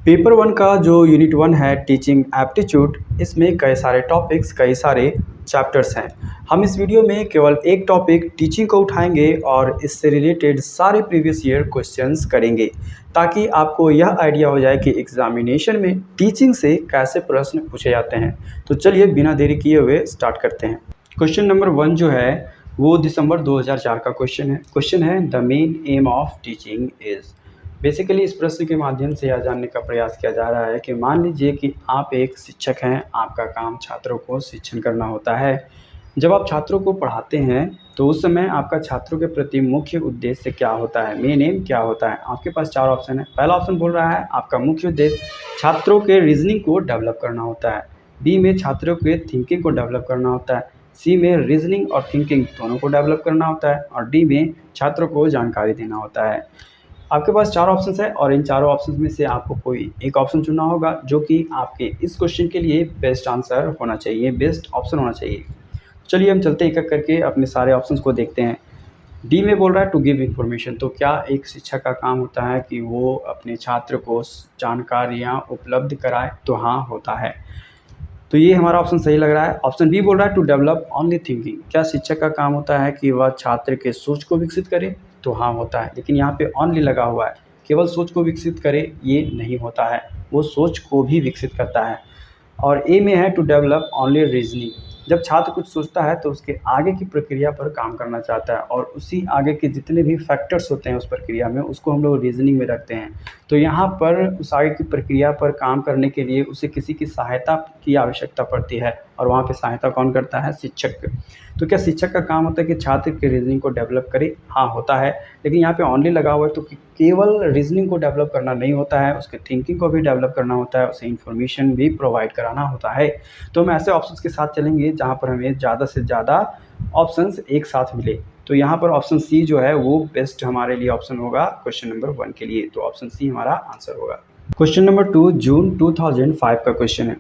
Paper one का जो unit one है टीचिंग एप्टीट्यूड, इसमें कई सारे टॉपिक्स कई सारे चैप्टर्स हैं। हम इस वीडियो में केवल एक टॉपिक टीचिंग को उठाएंगे और इससे रिलेटेड सारे प्रीवियस ईयर क्वेश्चंस करेंगे ताकि आपको यह आइडिया हो जाए कि एग्जामिनेशन में टीचिंग से कैसे प्रश्न पूछे जाते हैं। तो चलिए बिना देरी किए हुए स्टार्ट करते हैं। क्वेश्चन नंबर वन जो है वो दिसंबर 2004 का क्वेश्चन है the main M of teaching is. Basically इस प्रश्न के माध्यम से यह जानने का प्रयास किया जा रहा है कि मान लीजिए कि आप एक शिक्षक हैं, आपका काम छात्रों को शिक्षण करना होता है। जब आप छात्रों को पढ़ाते हैं तो उस समय आपका छात्रों के प्रति मुख्य उद्देश्य क्या होता है, मेन एम क्या होता है। आपके पास चार ऑप्शन है। पहला ऑप्शन बोल रहा है आपका मुख्य उद्देश्य छात्रों के रीजनिंग को डेवलप करना होता है, बी में छात्रों के थिंकिंग को डेवलप करना होता है, सी में रीजनिंग और थिंकिंग दोनों को डेवलप करना होता है और डी में छात्रों को जानकारी देना होता है। आपके पास चार ऑप्शंस है और इन चारों ऑप्शंस में से आपको कोई एक ऑप्शन चुनना होगा जो कि आपके इस क्वेश्चन के लिए बेस्ट आंसर होना चाहिए, बेस्ट ऑप्शन होना चाहिए। चलिए हम चलते एक एक करके अपने सारे ऑप्शंस को देखते हैं। डी में बोल रहा है टू गिव इन्फॉर्मेशन। तो क्या एक शिक्षक का काम होता है कि वो अपने छात्र को जानकारियाँ उपलब्ध कराए? तो हाँ, होता है। तो ये हमारा ऑप्शन सही लग रहा है। ऑप्शन बी बोल रहा है टू डेवलप ओनली थिंकिंग। क्या शिक्षक का काम होता है कि वह छात्र के सोच को विकसित करे? तो हाँ, होता है। लेकिन यहाँ पे ओनली लगा हुआ है, केवल सोच को विकसित करे ये नहीं होता है, वो सोच को भी विकसित करता है। और ए में है टू डेवलप ओनली रीजनिंग। जब छात्र कुछ सोचता है तो उसके आगे की प्रक्रिया पर काम करना चाहता है और उसी आगे के जितने भी फैक्टर्स होते हैं उस प्रक्रिया में, उसको हम लोग रीजनिंग में रखते हैं। तो यहाँ पर उस आगे की प्रक्रिया पर काम करने के लिए उसे किसी की सहायता की आवश्यकता पड़ती है और वहाँ पे सहायता कौन करता है? शिक्षक। तो क्या शिक्षक का काम होता है कि छात्र के रीजनिंग को डेवलप करे? हाँ, होता है। लेकिन यहाँ पे ओनली लगा हुआ है तो केवल रीजनिंग को डेवलप करना नहीं होता है, उसके थिंकिंग को भी डेवलप करना होता है, उसे इन्फॉर्मेशन भी प्रोवाइड कराना होता है। तो हम ऐसे ऑप्शंस के साथ चलेंगे जहाँ पर हमें ज़्यादा से ज़्यादा ऑप्शंस एक साथ मिले। तो यहाँ पर ऑप्शन सी जो है वो बेस्ट हमारे लिए ऑप्शन होगा क्वेश्चन नंबर वन के लिए। तो ऑप्शन सी हमारा आंसर होगा। क्वेश्चन नंबर टू जून 2005 का क्वेश्चन है।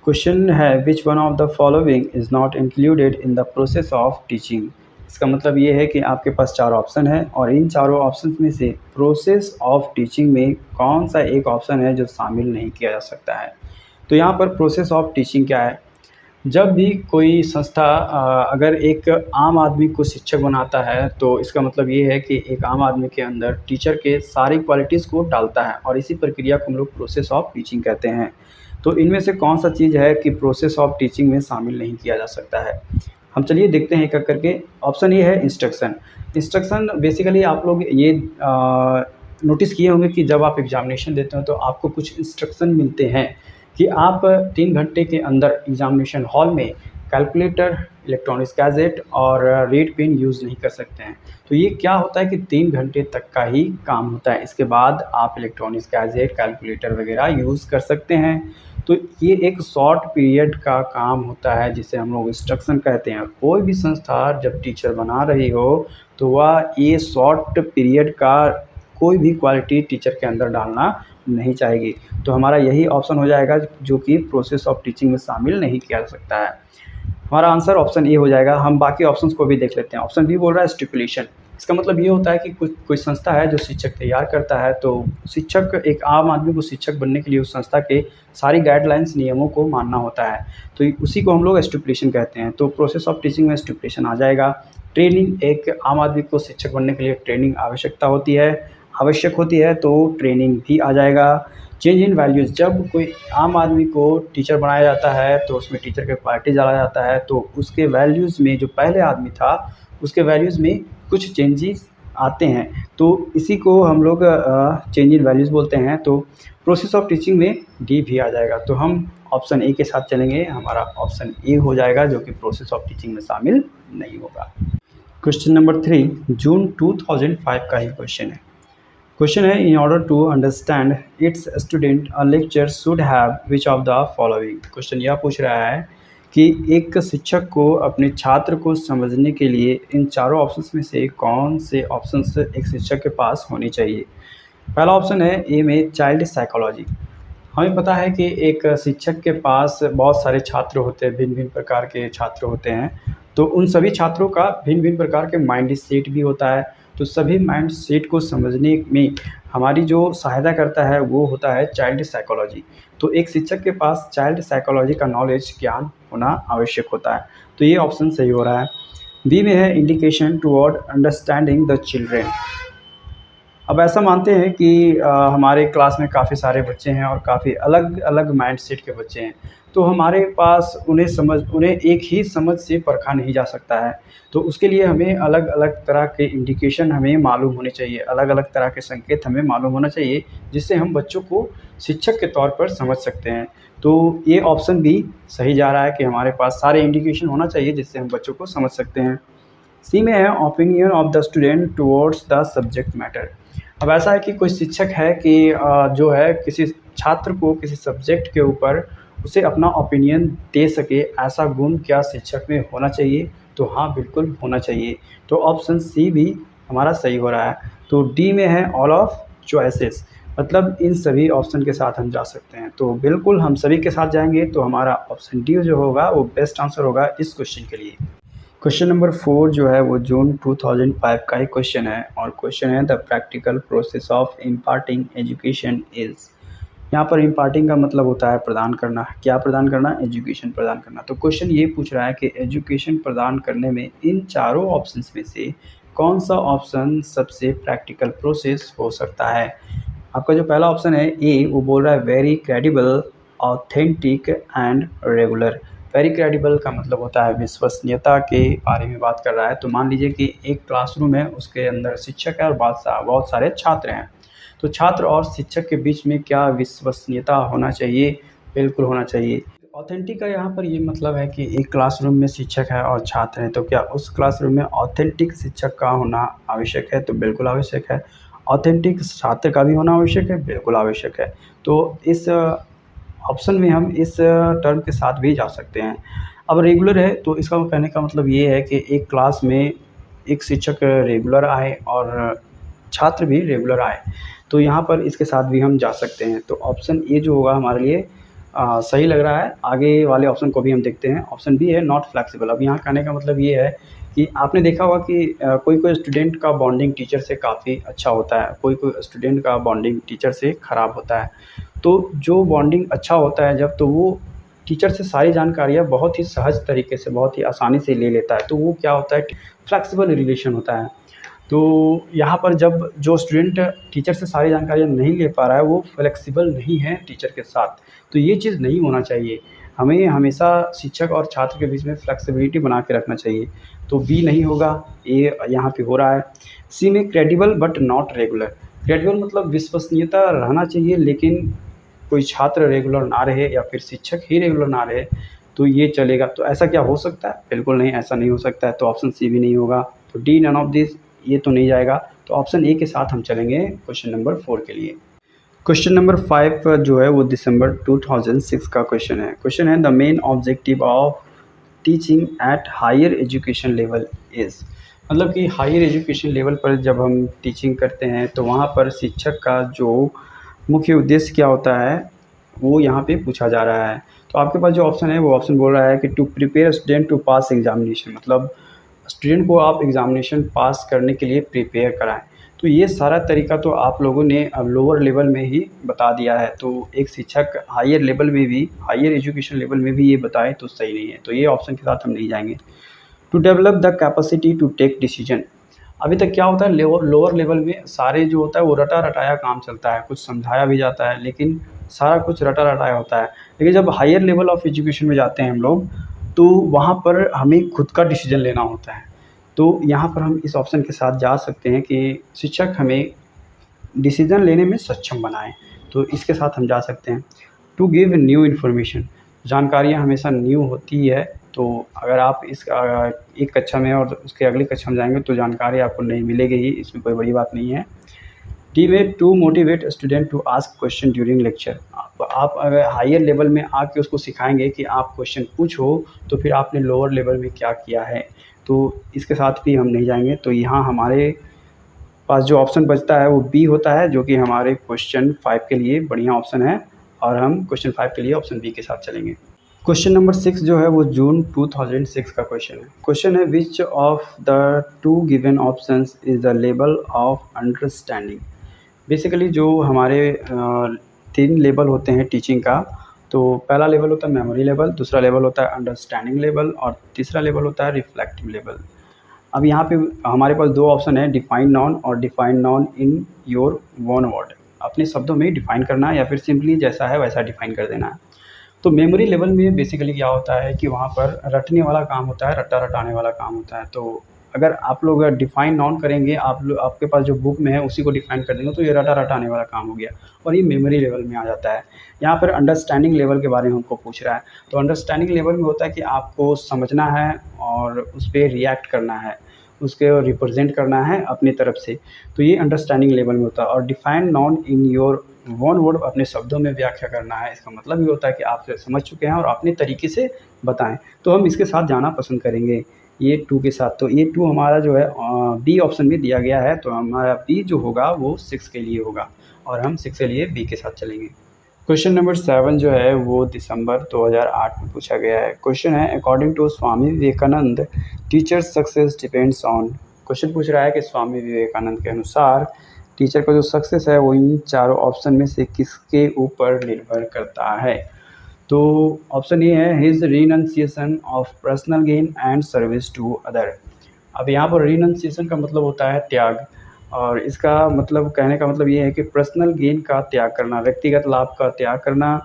क्वेश्चन है which one of the following is not included in the process of teaching. इसका मतलब ये है कि आपके पास चार ऑप्शन है और इन चारों ऑप्शन में से प्रोसेस ऑफ टीचिंग में कौन सा एक ऑप्शन है जो शामिल नहीं किया जा सकता है। तो यहाँ पर प्रोसेस ऑफ टीचिंग क्या है? जब भी कोई संस्था अगर एक आम आदमी को शिक्षक बनाता है तो इसका मतलब ये है कि एक आम आदमी के अंदर टीचर के सारी क्वालिटीज़ को डालता है और इसी प्रक्रिया को हम लोग प्रोसेस ऑफ टीचिंग कहते हैं। तो इनमें से कौन सा चीज़ है कि प्रोसेस ऑफ टीचिंग में शामिल नहीं किया जा सकता है? हम चलिए देखते हैं एक एक करके। ऑप्शन ए है इंस्ट्रक्शन। इंस्ट्रक्शन बेसिकली आप लोग ये नोटिस किए होंगे कि जब आप एग्जामिनेशन देते हो तो आपको कुछ इंस्ट्रक्शन मिलते हैं कि आप 3 घंटे के अंदर एग्जामिनेशन हॉल में कैलकुलेटर, इलेक्ट्रॉनिक गैजेट और रेड पेन यूज़ नहीं कर सकते हैं। तो ये क्या होता है कि 3 घंटे तक का ही काम होता है, इसके बाद आप इलेक्ट्रॉनिक गैजेट, कैलकुलेटर वगैरह यूज़ कर सकते हैं। तो ये एक शॉर्ट पीरियड का काम होता है जिसे हम लोग इंस्ट्रक्शन कहते हैं। कोई भी संस्था जब टीचर बना रही हो तो वह ये शॉर्ट पीरियड का कोई भी क्वालिटी टीचर के अंदर डालना नहीं चाहेगी। तो हमारा यही ऑप्शन हो जाएगा जो कि प्रोसेस ऑफ टीचिंग में शामिल नहीं किया जा सकता है। हमारा आंसर ऑप्शन ए हो जाएगा। हम बाकी ऑप्शंस को भी देख लेते हैं। ऑप्शन बी बोल रहा है स्टिपुलेशन। इसका मतलब ये होता है कि कोई संस्था है जो शिक्षक तैयार करता है, तो शिक्षक एक आम आदमी को शिक्षक बनने के लिए उस संस्था के सारी गाइडलाइंस, नियमों को मानना होता है। तो उसी को हम लोग स्टिपुलेशन कहते हैं। तो प्रोसेस ऑफ टीचिंग में स्टिपुलेशन आ जाएगा। ट्रेनिंग, एक आम आदमी को शिक्षक बनने के लिए ट्रेनिंग आवश्यक होती है तो ट्रेनिंग भी आ जाएगा। चेंज इन वैल्यूज़, जब कोई आम आदमी को टीचर बनाया जाता है तो उसमें टीचर के क्वालिटी डाला जाता है तो उसके वैल्यूज़ में जो पहले आदमी था उसके वैल्यूज़ में कुछ चेंजेस आते हैं, तो इसी को हम लोग चेंज इन वैल्यूज़ बोलते हैं। तो प्रोसेस ऑफ टीचिंग में डी भी आ जाएगा। तो हम ऑप्शन ए के साथ चलेंगे। हमारा ऑप्शन ए हो जाएगा जो कि प्रोसेस ऑफ टीचिंग में शामिल नहीं होगा। क्वेश्चन नंबर 3 जून 2005 का ही क्वेश्चन है। क्वेश्चन है in order to understand its student a lecture should have which of the following. Question यह पूछ रहा है कि एक शिक्षक को अपने छात्र को समझने के लिए इन चारों ऑप्शंस में से कौन से ऑप्शंस एक शिक्षक के पास होने चाहिए। पहला ऑप्शन है ए में चाइल्ड साइकोलॉजी। हमें पता है कि एक शिक्षक के पास बहुत सारे छात्र होते हैं, भिन्न भिन्न प्रकार के छात्र होते हैं। तो उन सभी छात्रों का भिन्न भिन्न प्रकार के माइंड सेट भी होता है तो सभी माइंड सेट को समझने में हमारी जो सहायता करता है वो होता है चाइल्ड साइकोलॉजी। तो एक शिक्षक के पास चाइल्ड साइकोलॉजी का नॉलेज ज्ञान होना आवश्यक होता है। तो ये ऑप्शन सही हो रहा है। बी में है indication toward understanding the children. अब ऐसा मानते हैं कि हमारे क्लास में काफ़ी सारे बच्चे हैं और काफ़ी अलग अलग माइंडसेट के बच्चे हैं, तो हमारे पास उन्हें एक ही समझ से परखा नहीं जा सकता है। तो उसके लिए हमें अलग अलग तरह के इंडिकेशन हमें मालूम होने चाहिए, अलग अलग तरह के संकेत हमें मालूम होना चाहिए, जिससे हम बच्चों को शिक्षक के तौर पर समझ सकते हैं। तो ये ऑप्शन भी सही जा रहा है कि हमारे पास सारे इंडिकेशन होना चाहिए जिससे हम बच्चों को समझ सकते हैं। सी में है opinion of the student towards the subject matter. अब ऐसा है कि कोई शिक्षक है कि जो है किसी छात्र को किसी सब्जेक्ट के ऊपर उसे अपना ओपिनियन दे सके, ऐसा गुण क्या शिक्षक में होना चाहिए? तो हाँ, बिल्कुल होना चाहिए। तो ऑप्शन सी भी हमारा सही हो रहा है। तो डी में है ऑल ऑफ चॉइसेस, मतलब इन सभी ऑप्शन के साथ हम जा सकते हैं। तो बिल्कुल हम सभी के साथ जाएंगे, तो हमारा ऑप्शन डी जो होगा वो बेस्ट आंसर होगा इस क्वेश्चन के लिए। क्वेश्चन नंबर 4 जो है वो जून 2005 का ही क्वेश्चन है, और क्वेश्चन है the practical process of imparting education is. यहाँ पर इम्पार्टिंग का मतलब होता है प्रदान करना। क्या प्रदान करना? एजुकेशन प्रदान करना। तो क्वेश्चन ये पूछ रहा है कि एजुकेशन प्रदान करने में इन चारों ऑप्शंस में से कौन सा ऑप्शन सबसे प्रैक्टिकल प्रोसेस हो सकता है? आपका जो पहला ऑप्शन है ए, वो बोल रहा है very credible, authentic and regular. Very credible का मतलब होता है विश्वसनीयता के बारे में बात कर रहा है। तो मान लीजिए कि एक क्लासरूम है, उसके अंदर शिक्षक है और बहुत सारे छात्र हैं। तो छात्र और शिक्षक के बीच में क्या विश्वसनीयता होना चाहिए? बिल्कुल होना चाहिए। ऑथेंटिक का यहाँ पर ये मतलब है कि एक क्लासरूम में शिक्षक है और छात्र हैं, तो क्या उस क्लासरूम में ऑथेंटिक शिक्षक का होना आवश्यक है? तो बिल्कुल आवश्यक है। ऑथेंटिक छात्र का भी होना आवश्यक है? बिल्कुल आवश्यक है। तो इस ऑप्शन में हम इस टर्म के साथ भी जा सकते हैं। अब रेगुलर है, तो इसका कहने का मतलब ये है कि एक क्लास में एक शिक्षक रेगुलर आए और छात्र भी रेगुलर आए, तो यहाँ पर इसके साथ भी हम जा सकते हैं। तो ऑप्शन ए जो होगा हमारे लिए सही लग रहा है। आगे वाले ऑप्शन को भी हम देखते हैं। ऑप्शन बी है नॉट फ्लेक्सिबल। अब यहाँ कहने का मतलब ये है कि आपने देखा होगा कि कोई स्टूडेंट का बॉन्डिंग टीचर से काफ़ी अच्छा होता है, कोई स्टूडेंट का बॉन्डिंग टीचर से ख़राब होता है। तो जो बॉन्डिंग अच्छा होता है जब, तो वो टीचर से सारी जानकारियाँ बहुत ही सहज तरीके से, बहुत ही आसानी से ले लेता है। तो वो क्या होता है? फ्लेक्सिबल रिलेशन होता है। तो यहाँ पर जब जो स्टूडेंट टीचर से सारी जानकारियाँ नहीं ले पा रहा है, वो फ्लेक्सिबल नहीं है टीचर के साथ, तो ये चीज़ नहीं होना चाहिए। हमें हमेशा शिक्षक और छात्र के बीच में फ्लेक्सिबिलिटी बना के रखना चाहिए। तो बी नहीं होगा, ए यहाँ पे हो रहा है। सी में credible but not regular. Credible मतलब विश्वसनीयता रहना चाहिए, लेकिन कोई छात्र रेगुलर ना रहे या फिर शिक्षक ही रेगुलर ना रहे तो ये चलेगा। तो ऐसा क्या हो सकता है? बिल्कुल नहीं, ऐसा नहीं हो सकता है। तो ऑप्शन सी भी नहीं होगा। तो डी नन ऑफ दिस, ये तो नहीं जाएगा। तो ऑप्शन ए के साथ हम चलेंगे क्वेश्चन नंबर 4 के लिए। क्वेश्चन नंबर 5 जो है वो दिसंबर 2006 का क्वेश्चन है। क्वेश्चन है the main objective of teaching at higher education level is. मतलब कि हायर एजुकेशन लेवल पर जब हम टीचिंग करते हैं तो वहाँ पर शिक्षक का जो मुख्य उद्देश्य क्या होता है वो यहाँ पे पूछा जा रहा है। तो आपके पास जो ऑप्शन है वो ऑप्शन बोल रहा है कि to prepare student to pass examination, मतलब स्टूडेंट को आप एग्जामिनेशन पास करने के लिए प्रिपेयर कराएं। तो ये सारा तरीका तो आप लोगों ने अब लोअर लेवल में ही बता दिया है। तो एक शिक्षक हायर लेवल में भी, हायर एजुकेशन लेवल में भी ये बताए तो सही नहीं है। तो ये ऑप्शन के साथ हम नहीं जाएंगे। To develop the capacity to take decision. अभी तक क्या होता है, लोअर लेवल में सारे जो होता है वो रटा रटाया काम चलता है, कुछ समझाया भी जाता है लेकिन सारा कुछ रटा रटाया होता है। लेकिन जब हायर लेवल ऑफ एजुकेशन में जाते हैं हम लोग, तो वहाँ पर हमें खुद का डिसीजन लेना होता है। तो यहाँ पर हम इस ऑप्शन के साथ जा सकते हैं कि शिक्षक हमें डिसीजन लेने में सक्षम बनाएं। तो इसके साथ हम जा सकते हैं। टू गिव न्यू इन्फॉर्मेशन, जानकारियाँ हमेशा न्यू होती है। तो अगर आप इस एक कक्षा में और उसके अगली कक्षा में जाएंगे तो जानकारी आपको नहीं मिलेगी ही, इसमें कोई बड़ी बात नहीं है। डी में to motivate student to ask question during lecture. आप अगर हायर लेवल में आके उसको सिखाएंगे कि आप क्वेश्चन पूछो, तो फिर आपने लोअर लेवल में क्या किया है। तो इसके साथ भी हम नहीं जाएंगे। तो यहाँ हमारे पास जो ऑप्शन बचता है वो बी होता है, जो कि हमारे क्वेश्चन 5 के लिए बढ़िया ऑप्शन है, और हम क्वेश्चन 5 के लिए ऑप्शन बी के साथ चलेंगे। क्वेश्चन नंबर 6 जो है वो जून 2006 का क्वेश्चन है। क्वेश्चन है which of the two given options is the level of understanding. Basically जो हमारे 3 लेवल होते हैं टीचिंग का, तो पहला लेवल होता है मेमोरी लेवल, दूसरा लेवल होता है अंडरस्टैंडिंग लेवल और तीसरा लेवल होता है रिफ्लेक्टिव लेवल। अब यहाँ पे हमारे पास 2 ऑप्शन है, डिफाइन नॉन और define non in your own word. अपने शब्दों में डिफाइन करना है या फिर सिंपली जैसा है वैसा डिफाइन कर देना है। तो मेमोरी लेवल में बेसिकली क्या होता है कि वहाँ पर रटने वाला काम होता है, रट्टा रटाने वाला काम होता है। तो अगर आप लोग डिफाइन नॉन करेंगे, आपके पास जो बुक में है उसी को डिफाइन कर देंगे, तो ये रटा रटाने वाला काम हो गया और ये मेमोरी लेवल में आ जाता है। यहाँ पर अंडरस्टैंडिंग लेवल के बारे में हमको पूछ रहा है, तो अंडरस्टैंडिंग लेवल में होता है कि आपको समझना है और उस पर रिएक्ट करना है, उसके रिप्रेजेंट करना है अपनी तरफ से, तो ये अंडरस्टैंडिंग लेवल में होता है। और define non in your one word, अपने शब्दों में व्याख्या करना है। इसका मतलब ये होता है कि आप समझ चुके हैं और अपने तरीके से बताएं। तो हम इसके साथ जाना पसंद करेंगे, ये 2 के साथ। तो ये 2 हमारा जो है बी ऑप्शन में दिया गया है, तो हमारा बी जो होगा वो 6 के लिए होगा और हम 6 के लिए बी के साथ चलेंगे। क्वेश्चन नंबर 7 जो है वो दिसंबर 2008 में पूछा गया है। क्वेश्चन है according to Swami Vivekananda teacher success depends on. Question पूछ रहा है कि स्वामी विवेकानंद के अनुसार टीचर का जो सक्सेस है वो इन चारों ऑप्शन में से किसके ऊपर निर्भर करता है। तो ऑप्शन ए है his renunciation of personal gain and service to other. अब यहाँ पर रिनंसिएशन का मतलब होता है त्याग, और इसका मतलब कहने का मतलब ये है कि पर्सनल गेन का त्याग करना, व्यक्तिगत लाभ का त्याग करना,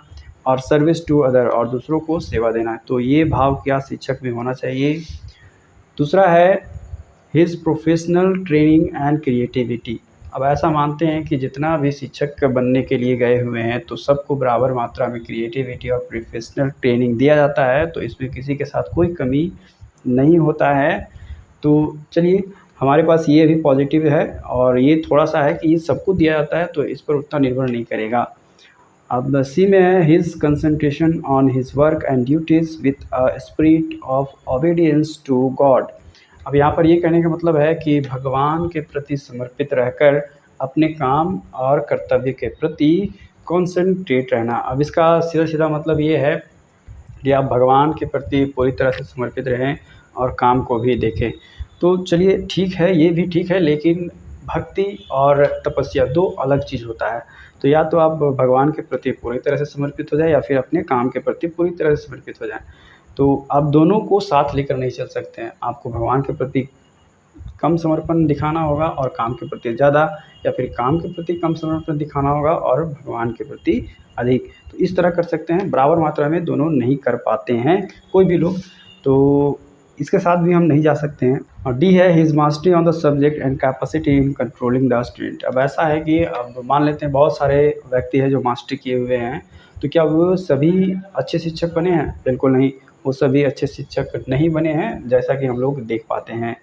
और सर्विस टू अदर और दूसरों को सेवा देना। तो ये भाव क्या शिक्षक में होना चाहिए। दूसरा है his professional training and creativity. अब ऐसा मानते हैं कि जितना भी शिक्षक बनने के लिए गए हुए हैं तो सबको बराबर मात्रा में क्रिएटिविटी और प्रोफेशनल ट्रेनिंग दिया जाता है, तो इसमें किसी के साथ कोई कमी नहीं होता है। तो चलिए, हमारे पास ये भी पॉजिटिव है और ये थोड़ा सा है कि ये सबको दिया जाता है, तो इस पर उतना निर्भर नहीं करेगा। अब सी में है his concentration on his work and duties with a spirit of obedience to God. अब यहाँ पर ये कहने का मतलब है कि भगवान के प्रति समर्पित रहकर अपने काम और कर्तव्य के प्रति कॉन्सेंट्रेट रहना। अब इसका सीधा सीधा मतलब ये है कि आप भगवान के प्रति पूरी तरह से समर्पित रहें और काम को भी देखें। तो चलिए ठीक है, ये भी ठीक है, लेकिन भक्ति और तपस्या 2 अलग चीज़ होता है। तो या तो आप भगवान के प्रति पूरी तरह से समर्पित हो जाए या फिर अपने काम के प्रति पूरी तरह से समर्पित हो जाएं। तो आप दोनों को साथ लेकर नहीं चल सकते हैं। आपको भगवान के प्रति कम समर्पण दिखाना होगा और काम के प्रति ज़्यादा, या फिर काम के प्रति कम समर्पण दिखाना होगा और भगवान के प्रति अधिक। तो इस तरह कर सकते हैं, बराबर मात्रा में दोनों नहीं कर पाते हैं कोई भी लोग, तो इसके साथ भी हम नहीं जा सकते हैं। और डी है his mastery on the subject and capacity in controlling the student. अब ऐसा है कि अब मान लेते हैं बहुत सारे व्यक्ति हैं जो मास्टरी किए हुए हैं, तो क्या वो सभी अच्छे शिक्षक बने हैं? बिल्कुल नहीं, वो सभी अच्छे शिक्षक नहीं बने हैं, जैसा कि हम लोग देख पाते हैं।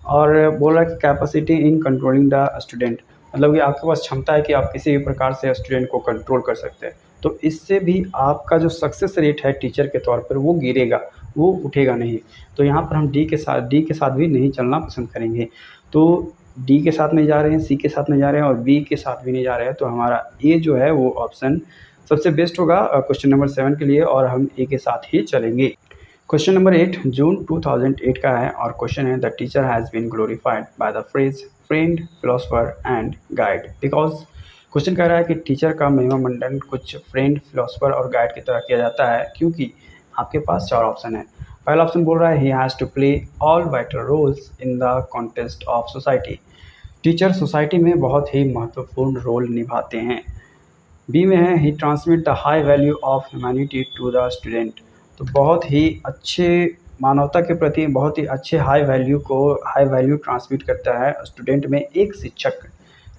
और बोल रहा है कि capacity in controlling the student, मतलब कि आपके पास क्षमता है कि आप किसी भी प्रकार से स्टूडेंट को कंट्रोल कर सकते हैं। तो इससे भी आपका जो सक्सेस रेट है टीचर के तौर पर वो गिरेगा, वो उठेगा नहीं। तो यहाँ पर हम डी के साथ भी नहीं चलना पसंद करेंगे। तो डी के साथ नहीं जा रहे हैं, सी के साथ नहीं जा रहे हैं और बी के साथ भी नहीं जा रहे हैं। तो हमारा ए जो है वो ऑप्शन सबसे बेस्ट होगा क्वेश्चन नंबर 7 के लिए, और हम ए के साथ ही चलेंगे। क्वेश्चन नंबर 8 जून 2008 का है और क्वेश्चन है the teacher has been glorified by the phrase friend philosopher and guide because. Question कह रहा है कि टीचर का महिमा मंडन कुछ फ्रेंड फिलोसोफर और गाइड की तरह किया जाता है, क्योंकि आपके पास 4 ऑप्शन है। पहला ऑप्शन बोल रहा है he has to play all vital roles in the contest of society. Teacher society में बहुत ही महत्वपूर्ण रोल निभाते हैं। बी में है he transmit the high value of humanity to the student. तो बहुत ही अच्छे मानवता के प्रति बहुत ही अच्छे हाई वैल्यू ट्रांसमिट करता है स्टूडेंट में एक शिक्षक।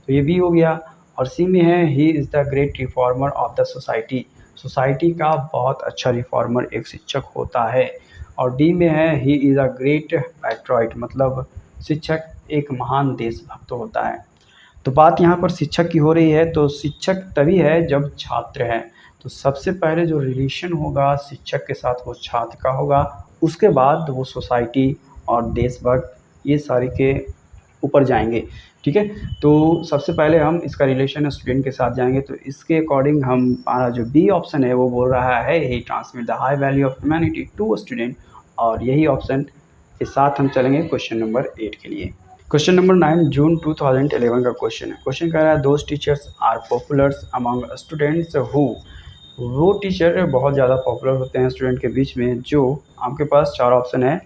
तो ये भी हो गया। और सी में है he is the great reformer of the society. Society का बहुत अच्छा रिफॉर्मर एक शिक्षक होता है। और डी में है he is a great patriot, मतलब शिक्षक एक महान देशभक्त होता है। तो बात यहाँ पर शिक्षक की हो रही है, तो शिक्षक तभी है जब छात्र है। तो सबसे पहले जो रिलेशन होगा शिक्षक के साथ वो छात्र का होगा, उसके बाद वो सोसाइटी और देशभक्त ये सारे के ऊपर जाएंगे। ठीक है, तो सबसे पहले हम इसका रिलेशन स्टूडेंट के साथ जाएंगे, तो इसके अकॉर्डिंग हमारा जो बी ऑप्शन है वो बोल रहा है he transmit the high value of humanity to student, और यही ऑप्शन के साथ हम चलेंगे क्वेश्चन नंबर 8 के लिए। क्वेश्चन नंबर 9 जून 2011 का क्वेश्चन है। क्वेश्चन कह रहा है those teachers are populars among students who, वो टीचर बहुत ज़्यादा पॉपुलर होते हैं स्टूडेंट के बीच में जो, आपके पास 4 ऑप्शन है।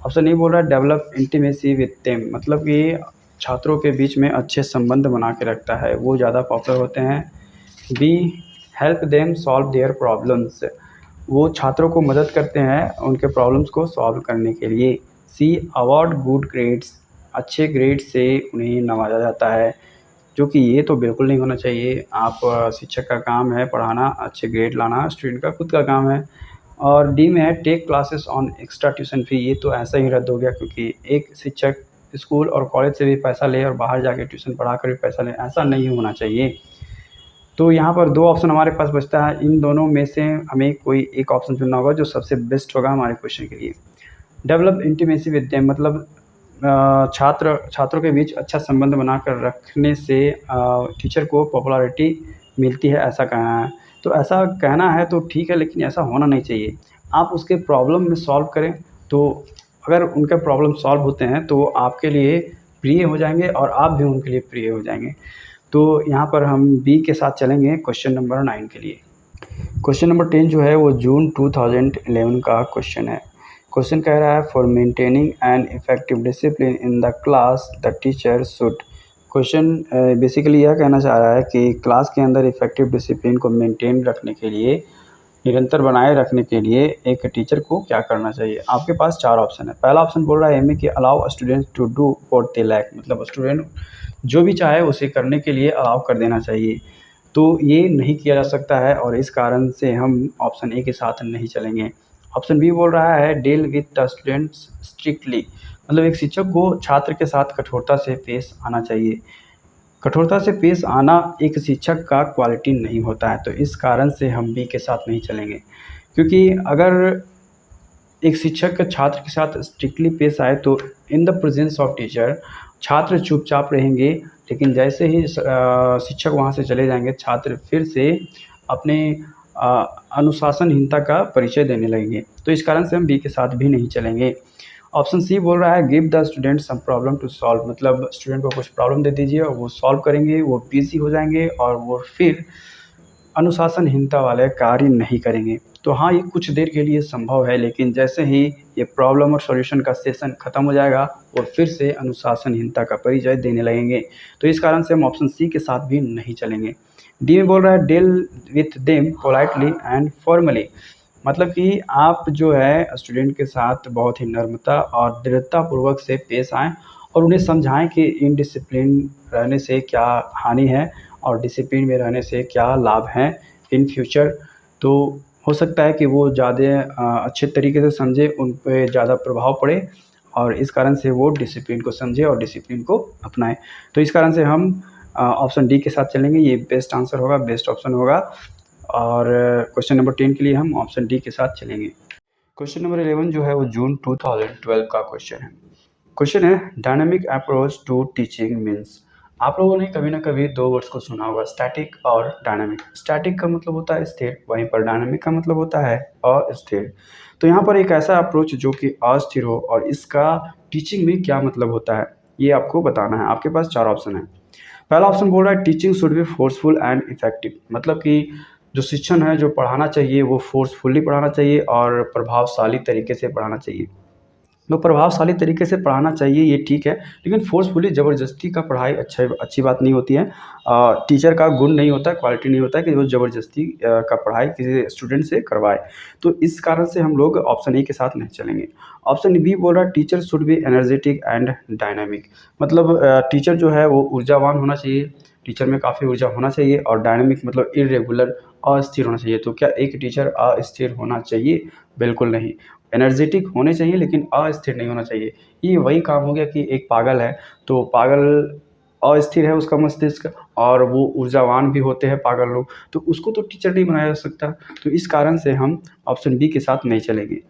ऑप्शन ए बोल रहा है डेवलप इंटीमेसी विद देम, मतलब कि छात्रों के बीच में अच्छे संबंध बना के रखता है, वो ज़्यादा पॉपुलर होते हैं। B help them solve their problems, वो छात्रों को मदद करते हैं उनके प्रॉब्लम्स को सॉल्व करने के लिए। सी अवार्ड गुड ग्रेड्स, अच्छे ग्रेड से उन्हें नवाजा जाता है, जो कि ये तो बिल्कुल नहीं होना चाहिए। आप शिक्षक का काम है पढ़ाना, अच्छे ग्रेड लाना स्टूडेंट का खुद का काम है। और डी में है take classes on extra tuition fee, ये तो ऐसा ही रद्द हो गया, क्योंकि एक शिक्षक स्कूल और कॉलेज से भी पैसा ले और बाहर जाके ट्यूशन पढ़ा कर भी पैसा ले, ऐसा नहीं होना चाहिए। तो यहाँ पर 2 ऑप्शन हमारे पास बचता है, इन दोनों में से हमें कोई एक ऑप्शन चुनना होगा जो सबसे बेस्ट होगा हमारे क्वेश्चन के लिए। डेवलप इंटीमेसी विद देम, मतलब छात्रों के बीच अच्छा संबंध बनाकर रखने से टीचर को पॉपुलैरिटी मिलती है, ऐसा कहना है। तो ऐसा कहना है तो ठीक है, लेकिन ऐसा होना नहीं चाहिए। आप उसके प्रॉब्लम में सॉल्व करें, तो अगर उनके प्रॉब्लम सॉल्व होते हैं तो वो आपके लिए प्रिय हो जाएंगे और आप भी उनके लिए प्रिय हो जाएंगे। तो यहाँ पर हम बी के साथ चलेंगे क्वेश्चन नंबर 9 के लिए। क्वेश्चन नंबर 10 जो है वो जून 2011 का क्वेश्चन है। क्वेश्चन कह रहा है for maintaining an effective discipline in the class the teacher should, question basically यह कहना चाह रहा है कि क्लास के अंदर इफेक्टिव डिसिप्लिन को मेंटेन रखने के लिए, निरंतर बनाए रखने के लिए एक टीचर को क्या करना चाहिए। आपके पास 4 ऑप्शन है। पहला ऑप्शन बोल रहा है एम कि allow students to do what they like, मतलब स्टूडेंट जो भी चाहे उसे करने के लिए अलाउ कर देना चाहिए। तो ये नहीं किया जा सकता है और इस कारण से हम ऑप्शन ए के साथ नहीं चलेंगे। ऑप्शन बी बोल रहा है deal with the students strictly, मतलब एक शिक्षक को छात्र के साथ कठोरता से पेश आना चाहिए। कठोरता से पेश आना एक शिक्षक का क्वालिटी नहीं होता है, तो इस कारण से हम बी के साथ नहीं चलेंगे। क्योंकि अगर एक शिक्षक छात्र के साथ स्ट्रिक्टली पेश आए तो in the presence of teacher छात्र चुपचाप रहेंगे, लेकिन जैसे ही शिक्षक वहाँ से चले जाएंगे छात्र फिर से अपने अनुशासनहीनता का परिचय देने लगेंगे। तो इस कारण से हम बी के साथ भी नहीं चलेंगे। ऑप्शन सी बोल रहा है give the student some problem to solve, मतलब स्टूडेंट को कुछ प्रॉब्लम दे दीजिए और वो सॉल्व करेंगे, वो बिजी हो जाएंगे और वो फिर अनुशासनहीनता वाले कार्य नहीं करेंगे। तो हाँ, ये कुछ देर के लिए संभव है, लेकिन जैसे ही ये प्रॉब्लम और सॉल्यूशन का सेशन खत्म हो जाएगा और फिर से अनुशासनहीनता का परिचय देने लगेंगे। तो इस कारण से हम ऑप्शन सी के साथ भी नहीं चलेंगे। डी में बोल रहा है deal with them politely and formally, मतलब कि आप जो है स्टूडेंट के साथ बहुत ही नम्रता और दृढ़तापूर्वक से पेश आएँ और उन्हें समझाएं कि इनडिसिप्लिन रहने से क्या हानि है और डिसिप्लिन में रहने से क्या लाभ हैं इन फ्यूचर। तो हो सकता है कि वो ज़्यादा अच्छे तरीके से समझे, उन पे ज़्यादा प्रभाव पड़े और इस कारण से वो डिसिप्लिन को समझे और डिसिप्लिन को अपनाएं। तो इस कारण से हम ऑप्शन डी के साथ चलेंगे, ये बेस्ट आंसर होगा, बेस्ट ऑप्शन होगा। और क्वेश्चन नंबर 10 के लिए हम ऑप्शन डी के साथ चलेंगे। क्वेश्चन नंबर 11 जो है वो जून 2012 का क्वेश्चन है। क्वेश्चन है dynamic approach to teaching means, आप लोगों ने कभी ना कभी 2 वर्ड्स को सुना होगा, स्टैटिक और डायनामिक। स्टैटिक का मतलब होता है स्थिर, वहीं पर डायनामिक का मतलब होता है अस्थिर। तो यहाँ पर एक ऐसा अप्रोच जो कि अस्थिर हो और इसका टीचिंग में क्या मतलब होता है ये आपको बताना है। आपके पास 4 ऑप्शन है। पहला ऑप्शन बोल रहा है teaching should be forceful and effective, मतलब कि जो शिक्षण है, जो पढ़ाना चाहिए वो फोर्सफुली पढ़ाना चाहिए और प्रभावशाली तरीके से पढ़ाना चाहिए। तो प्रभावशाली तरीके से पढ़ाना चाहिए ये ठीक है, लेकिन फोर्सफुली ज़बरदस्ती का पढ़ाई अच्छी बात नहीं होती है। टीचर का गुण नहीं होता है, क्वालिटी नहीं होता है कि वो ज़बरदस्ती का पढ़ाई किसी स्टूडेंट से करवाए। तो इस कारण से हम लोग ऑप्शन ए के साथ नहीं चलेंगे। ऑप्शन बी बोल रहा है teacher should be energetic and dynamic, मतलब टीचर जो है वो ऊर्जावान होना चाहिए, टीचर में काफ़ी ऊर्जा होना चाहिए, और डायनामिक मतलब इरेगुलर, अस्थिर होना चाहिए। तो क्या एक टीचर अस्थिर होना चाहिए? बिल्कुल नहीं। एनर्जेटिक होने चाहिए लेकिन अस्थिर नहीं होना चाहिए। ये वही काम हो गया कि एक पागल है तो पागल अस्थिर है उसका मस्तिष्क और वो ऊर्जावान भी होते हैं पागल लोग, तो उसको तो टीचर नहीं बनाया जा सकता। तो इस कारण से हम ऑप्शन बी के साथ नहीं चलेंगे।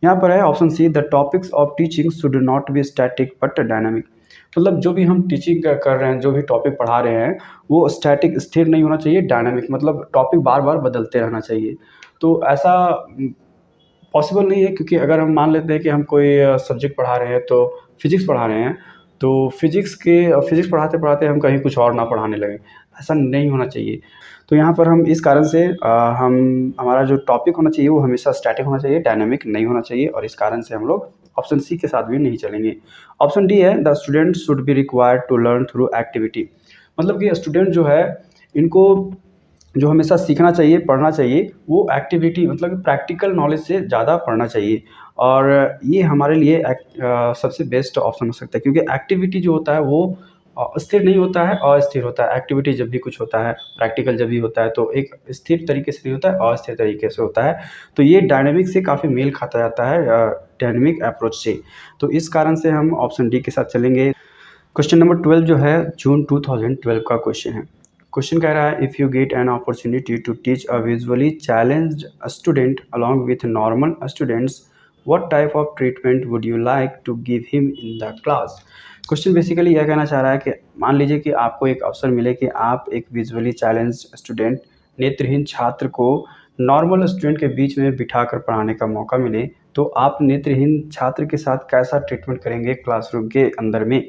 यहाँ पर है option see the topics of teaching should not be static but dynamic, मतलब जो भी हम टीचिंग कर रहे हैं, जो भी टॉपिक पढ़ा रहे हैं, वो स्टैटिक स्थिर नहीं होना चाहिए, डायनामिक मतलब टॉपिक बार-बार बदलते रहना चाहिए। तो ऐसा पॉसिबल नहीं है, क्योंकि अगर हम मान लेते हैं कि हम कोई सब्जेक्ट पढ़ा रहे हैं, तो फिज़िक्स पढ़ा रहे हैं, तो फिज़िक्स पढ़ाते-पढ़ाते हम कहीं कुछ और ना पढ़ाने लगें, ऐसा नहीं होना चाहिए। तो यहाँ पर हम इस कारण से हम हमारा जो टॉपिक होना चाहिए वो हमेशा स्टैटिक होना चाहिए, डायनामिक नहीं होना चाहिए, और इस कारण से हम लोग ऑप्शन सी के साथ भी नहीं चलेंगे। ऑप्शन डी है the student should be required to learn through activity. मतलब कि स्टूडेंट जो है, इनको जो हमेशा सीखना चाहिए, पढ़ना चाहिए, वो एक्टिविटी मतलब प्रैक्टिकल नॉलेज से ज़्यादा पढ़ना चाहिए, और ये हमारे लिए सबसे बेस्ट ऑप्शन हो सकता है, क्योंकि एक्टिविटी जो होता है वो स्थिर नहीं होता है, अस्थिर होता है। एक्टिविटी जब भी कुछ होता है, प्रैक्टिकल जब भी होता है, तो एक स्थिर तरीके से नहीं होता है, अस्थिर तरीके से होता है। तो ये डायनामिक से काफ़ी मेल खाता जाता है, डायनामिक अप्रोच से। तो इस कारण से हम ऑप्शन डी के साथ चलेंगे। क्वेश्चन नंबर 12 जो है जून 2012 का क्वेश्चन है। क्वेश्चन कह रहा है if you get an opportunity to teach a visually challenged student along with normal students, what type of treatment would you like to give him in the class. Question basically यह कहना चाह रहा है कि मान लीजिए कि आपको एक अवसर मिले कि आप एक विजुअली चैलेंज्ड स्टूडेंट, नेत्रहीन छात्र को नॉर्मल स्टूडेंट के बीच में बिठाकर पढ़ाने का मौका मिले, तो आप नेत्रहीन छात्र के साथ कैसा ट्रीटमेंट करेंगे क्लासरूम के अंदर में।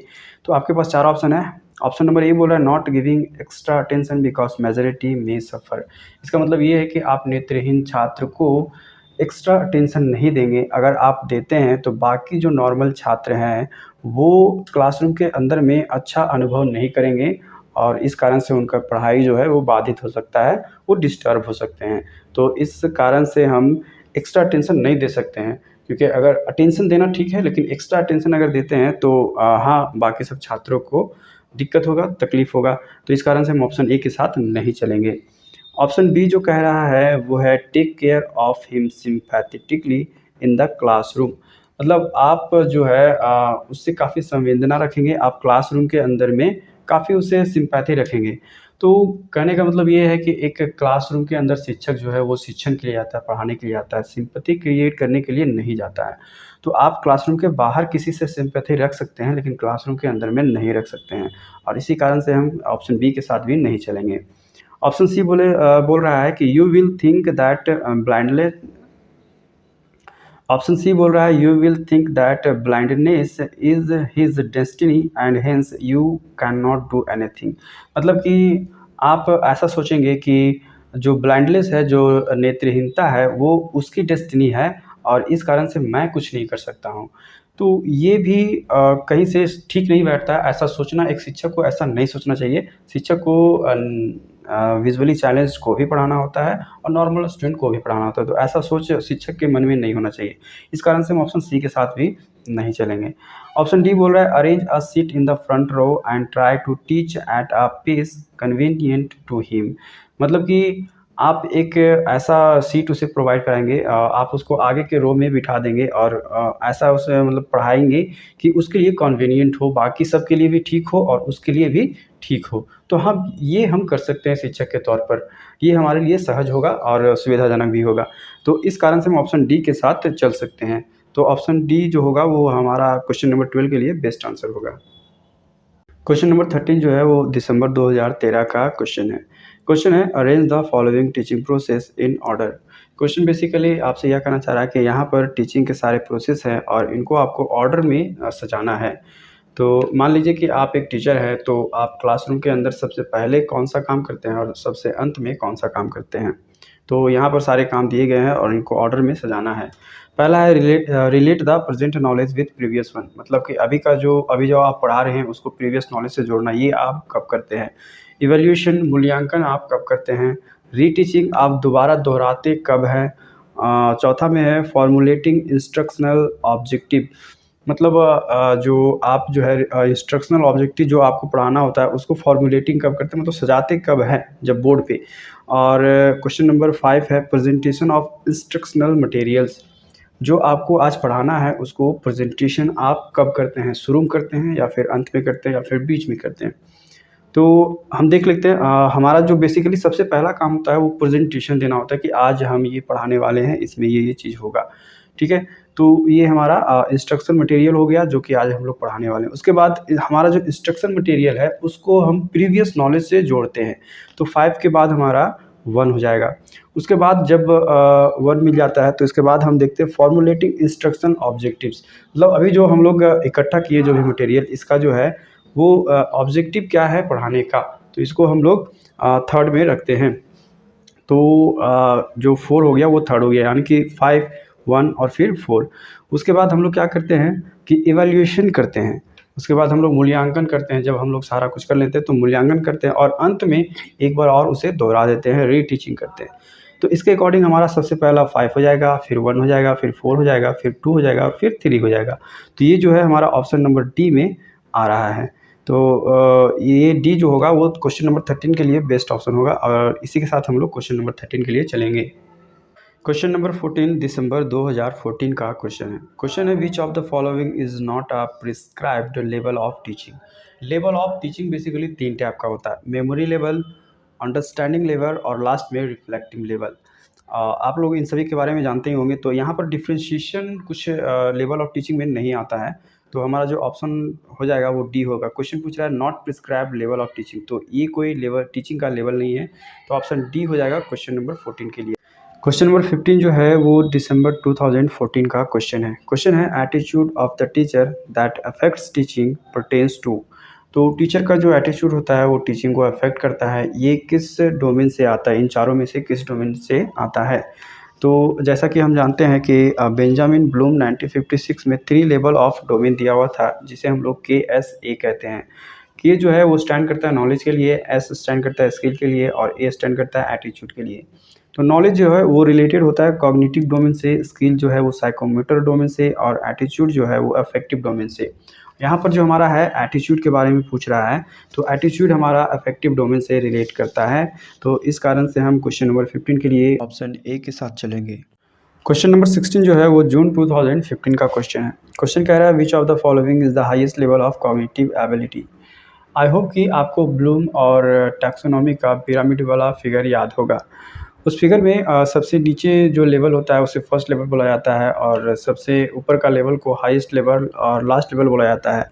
तो आपके पास 4 ऑप्शन है। ऑप्शन नंबर ए बोल रहा है not giving extra attention because majority may suffer. इसका मतलब ये है कि आप नेत्रहीन छात्र को एक्स्ट्रा अटेंशन नहीं देंगे। अगर आप देते हैं तो बाकी जो नॉर्मल छात्र हैं वो क्लासरूम के अंदर में अच्छा अनुभव नहीं करेंगे, और इस कारण से उनका पढ़ाई जो है वो बाधित हो सकता है, वो डिस्टर्ब हो सकते हैं। तो इस कारण से हम एक्स्ट्रा अटेंशन नहीं दे सकते हैं, क्योंकि अगर अटेंशन देना ठीक है, लेकिन एक्स्ट्रा अटेंशन अगर देते हैं तो हाँ, बाकी सब छात्रों को दिक्कत होगा, तकलीफ़ होगा। तो इस कारण से हम ऑप्शन ए के साथ नहीं चलेंगे। ऑप्शन बी जो कह रहा है वो है take care of him sympathetically in the classroom. मतलब आप जो है उससे काफ़ी संवेदना रखेंगे, आप क्लासरूम के अंदर में काफ़ी उसे सिम्पैथी रखेंगे। तो कहने का मतलब ये है कि एक क्लासरूम के अंदर शिक्षक जो है वो शिक्षण के लिए आता है, पढ़ाने के लिए आता है, सिम्पैथी क्रिएट करने के लिए नहीं जाता है। तो आप क्लासरूम के बाहर किसी से सिम्पैथी रख सकते हैं, लेकिन क्लासरूम के अंदर में नहीं रख सकते हैं, और इसी कारण से हम ऑप्शन बी के साथ भी नहीं चलेंगे। ऑप्शन सी बोल रहा है कि you will think that blindness. Option C बोल रहा है you will think that blindness is his destiny and hence you can not do anything. मतलब कि आप ऐसा सोचेंगे कि जो ब्लाइंडनेस है, जो नेत्रहीनता है, वो उसकी डेस्टिनी है, और इस कारण से मैं कुछ नहीं कर सकता हूँ। तो ये भी कहीं से ठीक नहीं बैठता है। ऐसा सोचना, एक शिक्षक को ऐसा नहीं सोचना चाहिए। शिक्षक को विजुअली चैलेंज को भी पढ़ाना होता है और नॉर्मल स्टूडेंट को भी पढ़ाना होता है, तो ऐसा सोच शिक्षक के मन में नहीं होना चाहिए। इस कारण से हम ऑप्शन सी के साथ भी नहीं चलेंगे। ऑप्शन डी बोल रहा है arrange a seat in the front row and try to teach at a pace convenient to him. मतलब कि आप एक ऐसा सीट उसे प्रोवाइड कराएंगे, आप उसको आगे के रो में बिठा देंगे, और ऐसा उसे मतलब पढ़ाएंगे कि उसके लिए कन्वीनियंट हो, बाकी सबके लिए भी ठीक हो और उसके लिए भी ठीक हो। तो हम कर सकते हैं शिक्षक के तौर पर, ये हमारे लिए सहज होगा और सुविधाजनक भी होगा। तो इस कारण से हम ऑप्शन डी के साथ चल सकते हैं। तो ऑप्शन डी जो होगा वो हमारा क्वेश्चन नंबर 12 के लिए बेस्ट आंसर होगा। क्वेश्चन नंबर 13 जो है वो दिसंबर 2013 का क्वेश्चन है। क्वेश्चन है arrange the following teaching process in order. Question basically आपसे यह कहना चाह रहा है कि यहाँ पर टीचिंग के सारे प्रोसेस हैं और इनको आपको ऑर्डर में सजाना है। तो मान लीजिए कि आप एक टीचर हैं, तो आप क्लासरूम के अंदर सबसे पहले कौन सा काम करते हैं और सबसे अंत में कौन सा काम करते हैं। तो यहाँ पर सारे काम दिए गए हैं और इनको ऑर्डर में सजाना है। पहला है relate the present knowledge with previous one. मतलब कि अभी जो आप पढ़ा रहे हैं उसको प्रीवियस नॉलेज से जोड़ना, ये आप कब करते हैं। इवैल्यूएशन, मूल्यांकन आप कब करते हैं। रीटीचिंग, आप दोबारा दोहराते कब हैं। चौथा में है फॉर्मुलेटिंग इंस्ट्रक्शनल ऑब्जेक्टिव। मतलब जो है इंस्ट्रक्शनल ऑब्जेक्टिव जो आपको पढ़ाना होता है उसको फॉर्मुलेटिंग कब करते हैं, मतलब सजाते कब हैं, जब बोर्ड पे। और क्वेश्चन नंबर 5 है प्रेजेंटेशन ऑफ इंस्ट्रक्शनल मटेरियल्स। जो आपको आज पढ़ाना है उसको प्रेजेंटेशन आप कब करते हैं, शुरू में करते हैं या फिर अंत में करते हैं या फिर बीच में करते हैं। तो हम देख लेते हैं, हमारा जो बेसिकली सबसे पहला काम होता है वो प्रेजेंटेशन देना होता है कि आज हम ये पढ़ाने वाले हैं, इसमें ये चीज़ होगा। ठीक है। तो ये हमारा इंस्ट्रक्शन मटेरियल हो गया जो कि आज हम लोग पढ़ाने वाले हैं। उसके बाद हमारा जो इंस्ट्रक्शन मटेरियल है उसको हम प्रीवियस नॉलेज से जोड़ते हैं, तो 5 के बाद हमारा 1 हो जाएगा। उसके बाद जब 1 मिल जाता है तो इसके बाद हम देखते हैं फॉर्मुलेटिंग इंस्ट्रक्शन ऑब्जेक्टिव्स। मतलब अभी जो हम लोग इकट्ठा किए जो भी मटेरियल, इसका जो है वो ऑब्जेक्टिव क्या है पढ़ाने का, तो इसको हम लोग थर्ड में रखते हैं। तो जो 4 हो गया वो थर्ड हो गया, यानी कि 5, 1 और फिर 4। उसके बाद हम लोग क्या करते हैं कि इवैल्यूएशन करते हैं। उसके बाद हम लोग मूल्यांकन करते हैं। जब हम लोग सारा कुछ कर लेते हैं तो मूल्यांकन करते हैं और अंत में एक बार और उसे दोहरा देते हैं, रीटीचिंग करते हैं। तो इसके अकॉर्डिंग हमारा सबसे पहला 5 हो जाएगा, फिर 1 हो जाएगा, फिर 4 हो जाएगा, फिर 2 हो जाएगा, फिर 3 हो जाएगा। तो ये जो है हमारा ऑप्शन नंबर डी में आ रहा है। तो ये डी जो होगा वो क्वेश्चन नंबर 13 के लिए बेस्ट ऑप्शन होगा और इसी के साथ हम लोग क्वेश्चन नंबर 13 के लिए चलेंगे। क्वेश्चन नंबर 14 दिसंबर 2014 का क्वेश्चन है। क्वेश्चन है which of the following is not a prescribed level of teaching. Level of teaching basically 3 type का होता है, मेमोरी लेवल, अंडरस्टैंडिंग लेवल और लास्ट में रिफ्लेक्टिव लेवल। आप लोग इन सभी के बारे में जानते ही होंगे। तो यहाँ पर डिफ्रेंशिएशन कुछ लेवल ऑफ टीचिंग में नहीं आता है, तो हमारा जो ऑप्शन हो जाएगा वो डी होगा। क्वेश्चन पूछ रहा है not prescribed level of teaching, तो ये कोई लेवल टीचिंग का लेवल नहीं है, तो ऑप्शन डी हो जाएगा क्वेश्चन नंबर 14 के लिए। क्वेश्चन नंबर 15 जो है वो दिसंबर 2014 का क्वेश्चन है। क्वेश्चन है attitude of the teacher that affects teaching pertains to. तो टीचर का जो एटीट्यूड होता है वो टीचिंग को अफेक्ट करता है, ये किस डोमेन से आता है, इन चारों में से किस डोमेन से आता है। तो जैसा कि हम जानते हैं कि बेंजामिन ब्लूम 1956 में 3 लेवल ऑफ डोमेन दिया हुआ था, जिसे हम लोग KSA कहते हैं। के जो है वो स्टैंड करता है नॉलेज के लिए, एस स्टैंड करता है स्किल के लिए और ए स्टैंड करता है एटीट्यूड के लिए। तो नॉलेज जो है वो रिलेटेड होता है कॉग्निटिव डोमेन से, स्किल जो है वो साइकोमोटर डोमेन से और एटीट्यूड जो है वो अफेक्टिव डोमेन से। यहाँ पर जो हमारा है एटीट्यूड के बारे में पूछ रहा है, तो एटीट्यूड हमारा अफेक्टिव डोमेन से रिलेट करता है। तो इस कारण से हम क्वेश्चन नंबर 15 के लिए ऑप्शन ए के साथ चलेंगे। क्वेश्चन नंबर 16 जो है वो जून 2015 का क्वेश्चन है। क्वेश्चन कह रहा है which of the following is the highest level of cognitive ability. I hope कि आपको ब्लूम और टैक्सोनॉमी का पिरामिड वाला फिगर याद होगा। उस फिगर में सबसे नीचे जो लेवल होता है उसे फर्स्ट लेवल बोला जाता है और सबसे ऊपर का लेवल को हाईएस्ट लेवल और लास्ट लेवल बोला जाता है।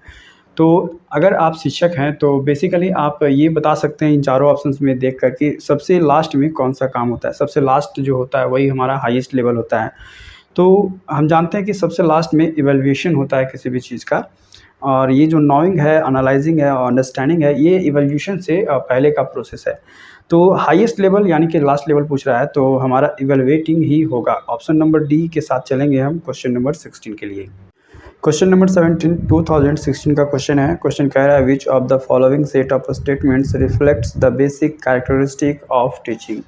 तो अगर आप शिक्षक हैं तो बेसिकली आप ये बता सकते हैं इन चारों ऑप्शंस में देख कर कि सबसे लास्ट में कौन सा काम होता है। सबसे लास्ट जो होता है वही हमारा हाईएस्ट लेवल होता है। तो हम जानते हैं कि सबसे लास्ट में इवैल्यूएशन होता है किसी भी चीज़ का, और ये जो नोइंग है, एनालाइजिंग है और अंडरस्टैंडिंग है, ये इवैल्यूएशन से पहले का प्रोसेस है। तो हाईएस्ट लेवल यानी कि लास्ट लेवल पूछ रहा है तो हमारा इवैल्यूएटिंग ही होगा। ऑप्शन नंबर डी के साथ चलेंगे हम क्वेश्चन नंबर 16 के लिए। क्वेश्चन नंबर 17 2016 का क्वेश्चन है। क्वेश्चन कह रहा है which of the following set of statements reflects the basic characteristic of teaching.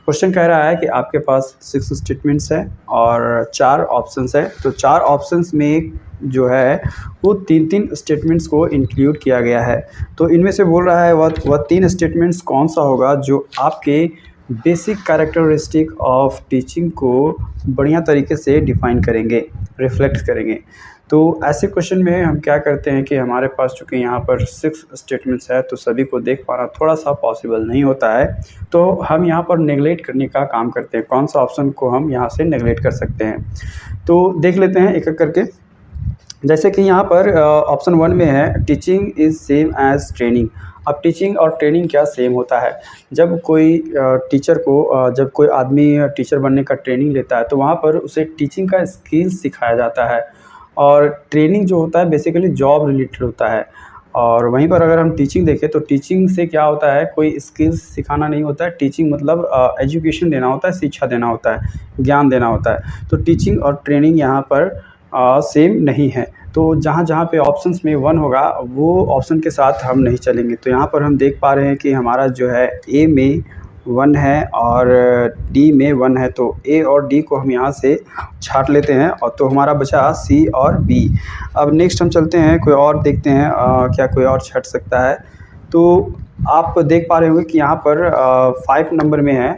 Question कह रहा है कि आपके पास 6 स्टेटमेंट्स है और 4 ऑप्शंस है। तो 4 ऑप्शंस में जो है वो 3-3 स्टेटमेंट्स को इंक्लूड किया गया है। तो इनमें से बोल रहा है वह 3 स्टेटमेंट्स कौन सा होगा जो आपके बेसिक कैरेक्टरिस्टिक ऑफ टीचिंग को बढ़िया तरीके से डिफाइन करेंगे, रिफ्लेक्ट करेंगे। तो ऐसे क्वेश्चन में हम क्या करते हैं कि हमारे पास चूँकि यहाँ पर 6 स्टेटमेंट्स है तो सभी को देख पाना थोड़ा सा पॉसिबल नहीं होता है, तो हम यहाँ पर नेगलेक्ट करने का काम करते हैं। कौन सा ऑप्शन को हम यहाँ से नेगलेक्ट कर सकते हैं, तो देख लेते हैं एक एक करके। जैसे कि यहाँ पर ऑप्शन 1 में है teaching is same as training. अब टीचिंग और ट्रेनिंग क्या सेम होता है। जब कोई टीचर को जब कोई आदमी टीचर बनने का ट्रेनिंग लेता है तो वहाँ पर उसे टीचिंग का स्किल सिखाया जाता है, और ट्रेनिंग जो होता है बेसिकली जॉब रिलेटेड होता है। और वहीं पर अगर हम टीचिंग देखें तो टीचिंग से क्या होता है, कोई स्किल्स सिखाना नहीं होता है। टीचिंग मतलब एजुकेशन देना होता है, शिक्षा देना होता है, ज्ञान देना होता है। तो टीचिंग और ट्रेनिंग यहाँ पर सेम नहीं है। तो जहाँ जहाँ पे ऑप्शंस में 1 होगा वो ऑप्शन के साथ हम नहीं चलेंगे। तो यहाँ पर हम देख पा रहे हैं कि हमारा जो है ए में 1 है और डी में 1 है, तो ए और डी को हम यहाँ से छाट लेते हैं और तो हमारा बचा सी और बी। अब नेक्स्ट हम चलते हैं, कोई और देखते हैं क्या कोई और छट सकता है। तो आप देख पा रहे होंगे कि यहाँ पर 5 नंबर में है,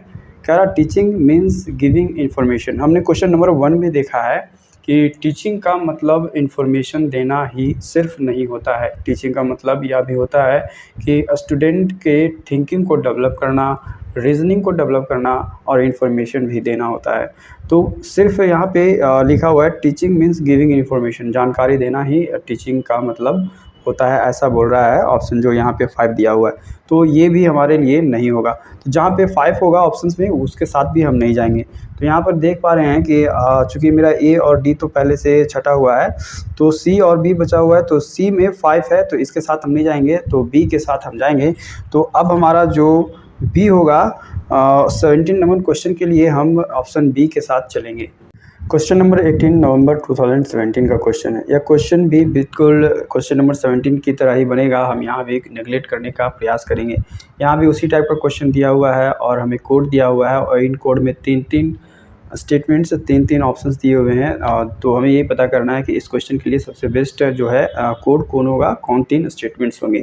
कह रहा टीचिंग मीन्स गिविंग इन्फॉर्मेशन। हमने क्वेश्चन नंबर 1 में देखा है कि टीचिंग का मतलब इन्फॉर्मेशन देना ही सिर्फ नहीं होता है। टीचिंग का मतलब यह भी होता है कि स्टूडेंट के थिंकिंग को डेवलप करना, रीजनिंग को डेवलप करना और इन्फॉर्मेशन भी देना होता है। तो सिर्फ यहाँ पे लिखा हुआ है टीचिंग मीन्स गिविंग इन्फॉर्मेशन, जानकारी देना ही टीचिंग का मतलब होता है, ऐसा बोल रहा है ऑप्शन जो यहाँ पे 5 दिया हुआ है। तो ये भी हमारे लिए नहीं होगा। तो जहाँ पे 5 होगा ऑप्शंस में उसके साथ भी हम नहीं जाएंगे। तो यहाँ पर देख पा रहे हैं कि चूँकि मेरा ए और डी तो पहले से छटा हुआ है, तो सी और बी बचा हुआ है। तो सी में 5 है तो इसके साथ हम नहीं जाएंगे, तो बी के साथ हम जाएंगे। तो अब हमारा जो बी होगा 17 नंबर क्वेश्चन के लिए हम ऑप्शन बी के साथ चलेंगे। क्वेश्चन नंबर 18 नवंबर 2017 का क्वेश्चन है। यह क्वेश्चन भी बिल्कुल क्वेश्चन नंबर 17 की तरह ही बनेगा। हम यहाँ भी नेगलेक्ट करने का प्रयास करेंगे। यहाँ भी उसी टाइप का क्वेश्चन दिया हुआ है और हमें कोड दिया हुआ है और इन कोड में 3-3 स्टेटमेंट्स, 3-3 ऑप्शंस दिए हुए हैं। तो हमें ये पता करना है कि इस क्वेश्चन के लिए सबसे बेस्ट जो है कोड कौन होगा, कौन 3 स्टेटमेंट्स होंगे।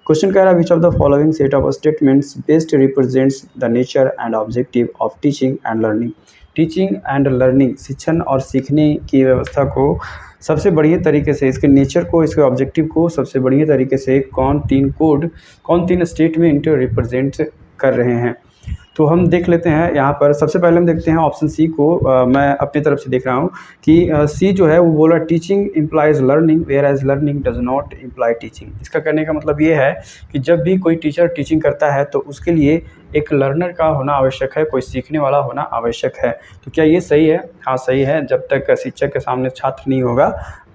क्वेश्चन कह रहा है which of the following set of statements best represents the nature and objective of teaching and learning. Teaching and learning, शिक्षण और सीखने की व्यवस्था को सबसे बढ़िया तरीके से, इसके नेचर को, इसके ऑब्जेक्टिव को सबसे बढ़िया तरीके से कौन 3 कोड, कौन 3 स्टेटमेंट रिप्रेजेंट कर रहे हैं। तो हम देख लेते हैं। यहाँ पर सबसे पहले हम देखते हैं ऑप्शन सी को। मैं अपनी तरफ से देख रहा हूँ कि सी जो है वो बोला teaching implies learning whereas learning does not imply teaching. इसका कहने का मतलब ये है कि जब भी कोई टीचर टीचिंग करता है तो उसके लिए एक लर्नर का होना आवश्यक है, कोई सीखने वाला होना आवश्यक है। तो क्या ये सही है? हाँ सही है। जब तक शिक्षक के सामने छात्र नहीं होगा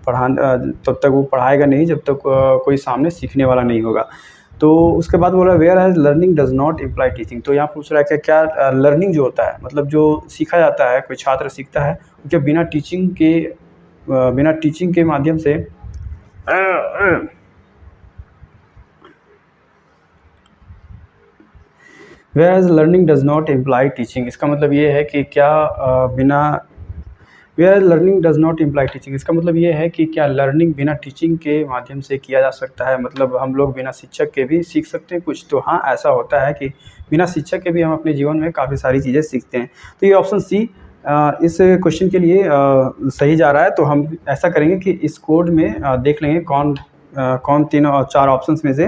तब तक वो पढ़ाएगा नहीं, जब तक कोई सामने सीखने वाला नहीं होगा। तो उसके बाद बोला whereas learning does not imply teaching. तो यहाँ पूछ रहा है कि क्या लर्निंग जो होता है, मतलब जो सीखा जाता है, कोई छात्र सीखता है, क्या बिना टीचिंग के माध्यम से whereas learning does not imply teaching. इसका मतलब ये है कि क्या where learning does not imply teaching, इसका मतलब ये है कि क्या लर्निंग बिना टीचिंग के माध्यम से किया जा सकता है, मतलब हम लोग बिना शिक्षक के भी सीख सकते हैं कुछ। तो हाँ ऐसा होता है कि बिना शिक्षक के भी हम अपने जीवन में काफ़ी सारी चीज़ें सीखते हैं। तो ये ऑप्शन सी इस क्वेश्चन के लिए सही जा रहा है। तो हम ऐसा करेंगे कि इस कोड में देख लेंगे कौन 3 और 4 ऑप्शन में से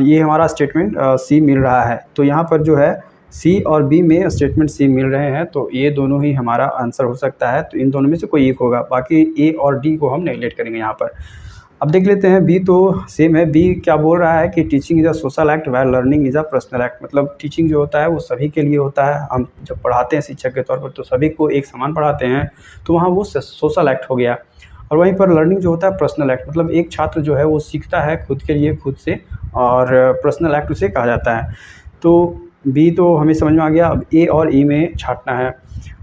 ये हमारा स्टेटमेंट सी मिल रहा है। तो यहाँ पर जो है सी और बी में स्टेटमेंट सी मिल रहे हैं, तो ये दोनों ही हमारा आंसर हो सकता है। तो इन दोनों में से कोई एक होगा, बाकी ए और डी को हम नेगलेक्ट करेंगे यहाँ पर। अब देख लेते हैं बी, तो सेम है। बी क्या बोल रहा है कि teaching is a social act where learning is a personal act. मतलब टीचिंग जो होता है वो सभी के लिए होता है। हम जब पढ़ाते हैं शिक्षक के तौर पर तो सभी को एक समान पढ़ाते हैं, तो वहाँ वो सोशल एक्ट हो गया। और वहीं पर लर्निंग जो होता है पर्सनल एक्ट, मतलब एक छात्र जो है वो सीखता है खुद के लिए, खुद से, और पर्सनल एक्ट उसे कहा जाता है। तो बी तो हमें समझ में आ गया। अब ए और ई में छाटना है।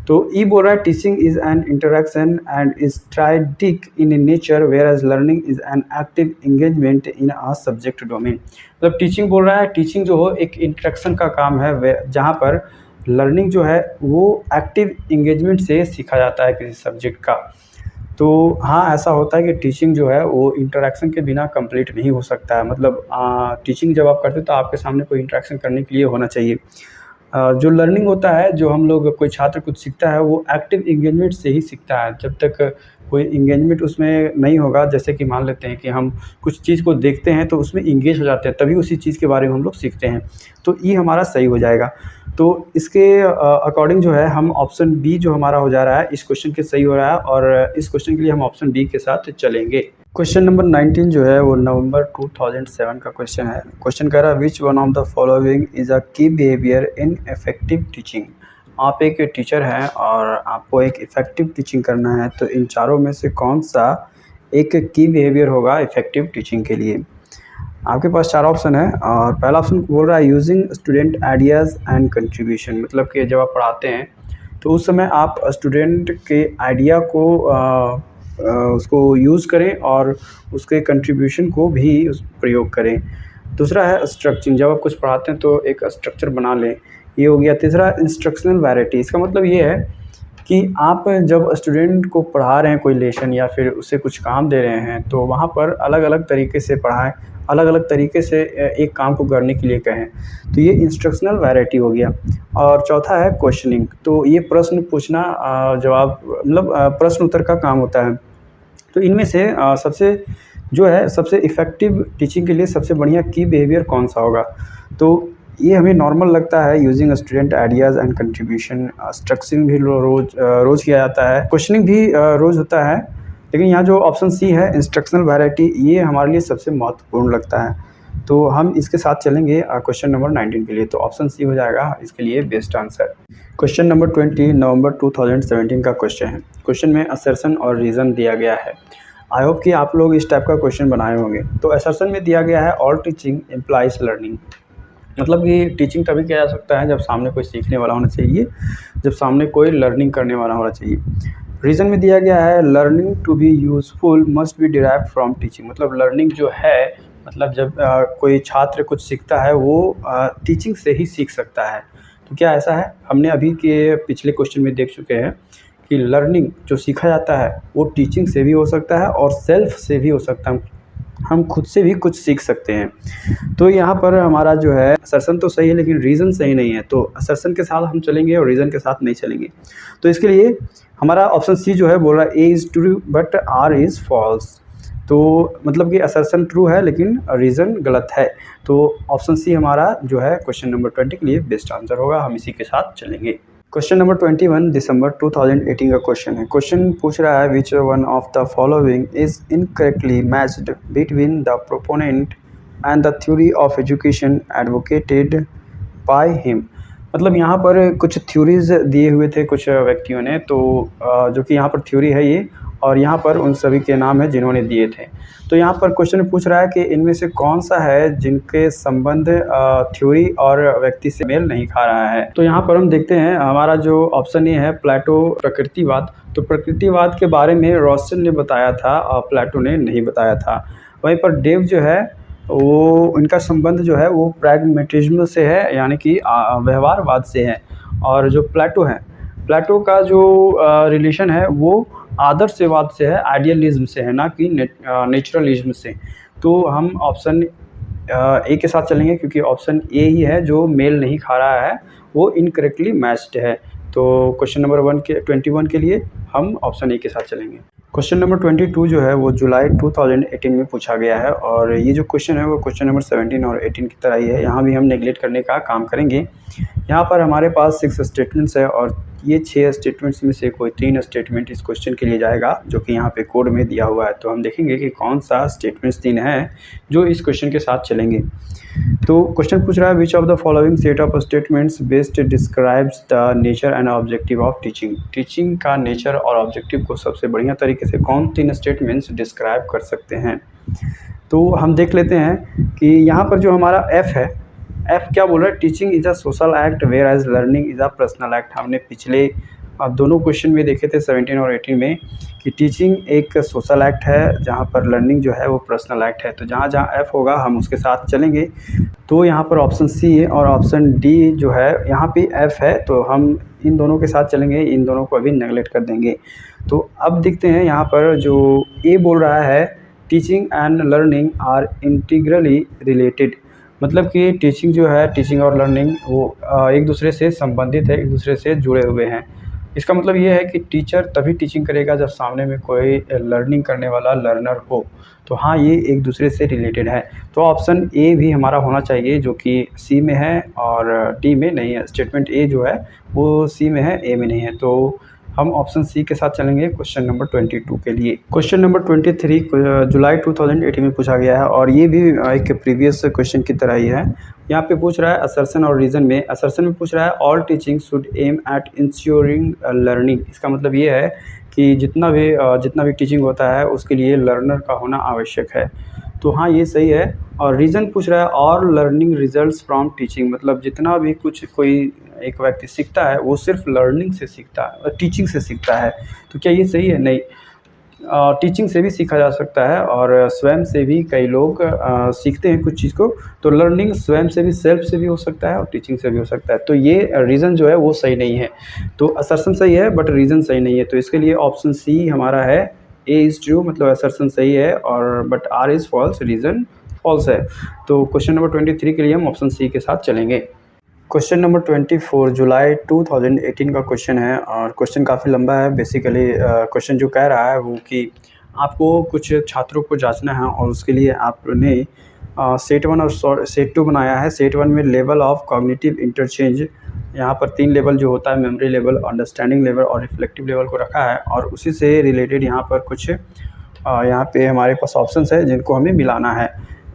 तो ई बोल रहा है teaching is an interaction and is triadic in nature whereas learning is an active engagement in a subject domain. मतलब टीचिंग बोल रहा है, टीचिंग जो हो एक इंटरेक्शन का काम है, जहाँ पर लर्निंग जो है वो एक्टिव इंगेजमेंट से सीखा जाता है किसी सब्जेक्ट का। तो हाँ ऐसा होता है कि टीचिंग जो है वो इंटरेक्शन के बिना कंप्लीट नहीं हो सकता है। मतलब टीचिंग जब आप करते हो तो आपके सामने कोई इंटरेक्शन करने के लिए होना चाहिए। जो लर्निंग होता है, जो हम लोग, कोई छात्र कुछ सीखता है वो एक्टिव इंगेजमेंट से ही सीखता है। जब तक कोई इंगेजमेंट उसमें नहीं होगा, जैसे कि मान लेते हैं कि हम कुछ चीज़ को देखते हैं तो उसमें इंगेज हो जाते हैं, तभी उसी चीज़ के बारे में हम लोग सीखते हैं। तो ये हमारा सही हो जाएगा। तो इसके अकॉर्डिंग जो है हम ऑप्शन बी जो हमारा हो जा रहा है इस क्वेश्चन के सही हो रहा है, और इस क्वेश्चन के लिए हम ऑप्शन बी के साथ चलेंगे। क्वेश्चन नंबर 19 जो है वो नवंबर 2007 का क्वेश्चन है। क्वेश्चन कह रहा है which one of the following is a की बिहेवियर इन इफेक्टिव टीचिंग। आप एक टीचर हैं और आपको एक इफ़ेक्टिव टीचिंग करना है, तो इन चारों में से कौन सा एक की बिहेवियर होगा इफ़ेक्टिव टीचिंग के लिए। आपके पास 4 ऑप्शन है, और पहला ऑप्शन बोल रहा है using student ideas and contribution. मतलब कि जब आप पढ़ाते हैं तो उस समय आप स्टूडेंट के आइडिया को उसको यूज़ करें और उसके कंट्रीब्यूशन को भी प्रयोग करें। दूसरा है स्ट्रक्चरिंग, जब आप कुछ पढ़ाते हैं तो एक स्ट्रक्चर बना लें, ये हो गया। तीसरा इंस्ट्रक्शनल वैरायटी, इसका मतलब ये है कि आप जब स्टूडेंट को पढ़ा रहे हैं कोई लेसन या फिर उसे कुछ काम दे रहे हैं तो वहाँ पर अलग अलग तरीके से पढ़ाएं, अलग अलग तरीके से एक काम को करने के लिए कहें, तो ये इंस्ट्रक्शनल वैरायटी हो गया। और चौथा है क्वेश्चनिंग, तो ये प्रश्न पूछना जवाब मतलब प्रश्न उत्तर का काम होता है। तो इनमें से सबसे इफ़ेक्टिव टीचिंग के लिए सबसे बढ़िया की बिहेवियर कौन सा होगा? तो ये हमें नॉर्मल लगता है, using student ideas and contribution. Structuring भी रोज़ किया जाता है, क्वेश्चनिंग भी रोज़ होता है। लेकिन यहाँ जो ऑप्शन सी है इंस्ट्रक्शनल वैरायटी, ये हमारे लिए सबसे महत्वपूर्ण लगता है। तो हम इसके साथ चलेंगे क्वेश्चन नंबर 19 के लिए। तो ऑप्शन सी हो जाएगा इसके लिए बेस्ट आंसर। क्वेश्चन नंबर 20 नवंबर 2017 का क्वेश्चन है। क्वेश्चन में असर्शन और रीज़न दिया गया है। आई होप कि आप लोग इस टाइप का क्वेश्चन बनाए होंगे। तो असर्शन में दिया गया है ऑल टीचिंग इम्प्लाइज लर्निंग, मतलब कि टीचिंग तभी किया जा सकता है जब सामने कोई सीखने वाला होना चाहिए, जब सामने कोई लर्निंग करने वाला होना चाहिए। रीज़न में दिया गया है learning to be useful must be derive from teaching, मतलब लर्निंग जो है, मतलब जब कोई छात्र कुछ सीखता है वो टीचिंग से ही सीख सकता है। तो क्या ऐसा है? हमने अभी के पिछले क्वेश्चन में देख चुके हैं कि लर्निंग जो सीखा जाता है वो टीचिंग से भी हो सकता है और सेल्फ से भी हो सकता है, हम खुद से भी कुछ सीख सकते हैं। तो यहाँ पर हमारा जो है असर्शन तो सही है लेकिन रीज़न सही नहीं है, तो असर्शन के साथ हम चलेंगे और रीज़न के साथ नहीं चलेंगे। तो इसके लिए हमारा ऑप्शन सी जो है बोल रहा है A is true but R is false. तो मतलब कि असर्शन ट्रू है लेकिन रीज़न गलत है। तो ऑप्शन सी हमारा जो है क्वेश्चन नंबर 20 के लिए बेस्ट आंसर होगा, हम इसी के साथ चलेंगे। क्वेश्चन नंबर 21 दिसंबर 2018 का क्वेश्चन है। क्वेश्चन पूछ रहा है which one of the following is incorrectly matched between the proponent and the theory of education advocated by him. मतलब यहाँ पर कुछ थ्योरीज दिए हुए थे कुछ व्यक्तियों ने, तो जो कि यहाँ पर थ्योरी है ये, और यहाँ पर उन सभी के नाम है जिन्होंने दिए थे। तो यहाँ पर क्वेश्चन पूछ रहा है कि इनमें से कौन सा है जिनके संबंध थ्योरी और व्यक्ति से मेल नहीं खा रहा है। तो यहाँ पर हम देखते हैं हमारा जो ऑप्शन ये है प्लेटो प्रकृतिवाद। तो प्रकृतिवाद के बारे में रॉसन ने बताया था और प्लेटो ने नहीं बताया था। वहीं पर डेव जो है वो इनका संबंध जो है वो प्रैग्मेटिज्म से है, यानी कि व्यवहारवाद से है। और जो प्लेटो है, प्लेटो का जो रिलेशन है वो आदर्शवाद से है, आइडियलिज्म से है, ना कि नेचुरलिज्म से। तो हम ऑप्शन ए के साथ चलेंगे क्योंकि ऑप्शन ए ही है जो मेल नहीं खा रहा है, वो इनकरेक्टली मैच्ड है। तो क्वेश्चन नंबर 21 के लिए हम ऑप्शन ए के साथ चलेंगे। क्वेश्चन नंबर 22 जो है वो जुलाई 2018 में पूछा गया है, और ये जो क्वेश्चन है वो क्वेश्चन नंबर 17 और 18 की तरह ही है। यहाँ भी हम नेगलेक्ट करने का काम करेंगे। यहाँ पर हमारे पास 6 स्टेटमेंट्स है और ये 6 स्टेटमेंट्स में से कोई 3 स्टेटमेंट इस क्वेश्चन के लिए जाएगा जो कि यहाँ पे कोड में दिया हुआ है। तो हम देखेंगे कि कौन सा स्टेटमेंट्स 3 है जो इस क्वेश्चन के साथ चलेंगे। तो क्वेश्चन पूछ रहा है which of the following set of statements best describes the nature and objective of teaching. Teaching का नेचर और ऑब्जेक्टिव को सबसे बढ़िया तरीके से कौन 3 स्टेटमेंट्स डिस्क्राइब कर सकते हैं। तो हम देख लेते हैं कि यहाँ पर जो हमारा एफ है, एफ क्या बोल रहा है, teaching is a social act whereas learning is a personal act. हमने पिछले दोनों क्वेश्चन में देखे थे 17 और 18 में कि टीचिंग एक सोशल एक्ट है जहाँ पर लर्निंग जो है वो पर्सनल एक्ट है। तो जहाँ जहाँ एफ होगा हम उसके साथ चलेंगे। तो यहाँ पर ऑप्शन सी है और ऑप्शन डी जो है यहाँ पे एफ है, तो हम इन दोनों के साथ चलेंगे, इन दोनों को अभी नेगलेक्ट कर देंगे। तो अब देखते हैं यहाँ पर जो ए बोल रहा है teaching and learning are integrally related, मतलब कि टीचिंग जो है, टीचिंग और लर्निंग वो एक दूसरे से संबंधित है, एक दूसरे से जुड़े हुए हैं। इसका मतलब ये है कि टीचर तभी टीचिंग करेगा जब सामने में कोई लर्निंग करने वाला लर्नर हो। तो हाँ, ये एक दूसरे से रिलेटेड है। तो ऑप्शन ए भी हमारा होना चाहिए जो कि सी में है और डी में नहीं है। स्टेटमेंट ए जो है वो सी में है, ए में नहीं है। तो हम ऑप्शन सी के साथ चलेंगे क्वेश्चन नंबर 22 के लिए। क्वेश्चन नंबर 23 जुलाई 2018 में पूछा गया है और ये भी एक प्रीवियस क्वेश्चन की तरह ही है। यहाँ पे पूछ रहा है असर्शन और रीज़न में। असर्शन में पूछ रहा है all teaching should aim at ensuring learning. इसका मतलब ये है कि जितना भी टीचिंग होता है उसके लिए लर्नर का होना आवश्यक है। तो हाँ, ये सही है। और रीज़न पूछ रहा है और लर्निंग रिजल्ट्स फ्रॉम टीचिंग, मतलब जितना भी कुछ कोई एक व्यक्ति सीखता है वो सिर्फ लर्निंग से सीखता है, टीचिंग से सीखता है। तो क्या ये सही है? नहीं, टीचिंग से भी सीखा जा सकता है और स्वयं से भी कई लोग सीखते हैं कुछ चीज़ को। तो लर्निंग स्वयं से भी, सेल्फ से भी हो सकता है और टीचिंग से भी हो सकता है। तो ये रीज़न जो है वो सही नहीं है। तो असर्शन सही है बट रीज़न सही नहीं है। तो इसके लिए ऑप्शन सी हमारा है, ए इज़ ट्रू, मतलब असर्शन सही है और but R is false, reason false है। तो क्वेश्चन नंबर 23 के लिए हम ऑप्शन सी के साथ चलेंगे। क्वेश्चन नंबर 24 जुलाई 2018 का क्वेश्चन है और क्वेश्चन काफ़ी लंबा है। बेसिकली क्वेश्चन जो कह रहा है वो कि आपको कुछ छात्रों को जांचना है और उसके लिए आपने सेट 1 और सेट 2 बनाया है। सेट 1 में लेवल ऑफ कॉग्निटिव इंटरचेंज, यहाँ पर 3 लेवल जो होता है, मेमोरी लेवल, अंडरस्टैंडिंग लेवल और रिफ्लेक्टिव लेवल को रखा है और उसी से रिलेटेड यहाँ पर कुछ यहाँ पे हमारे पास ऑप्शंस है जिनको हमें मिलाना है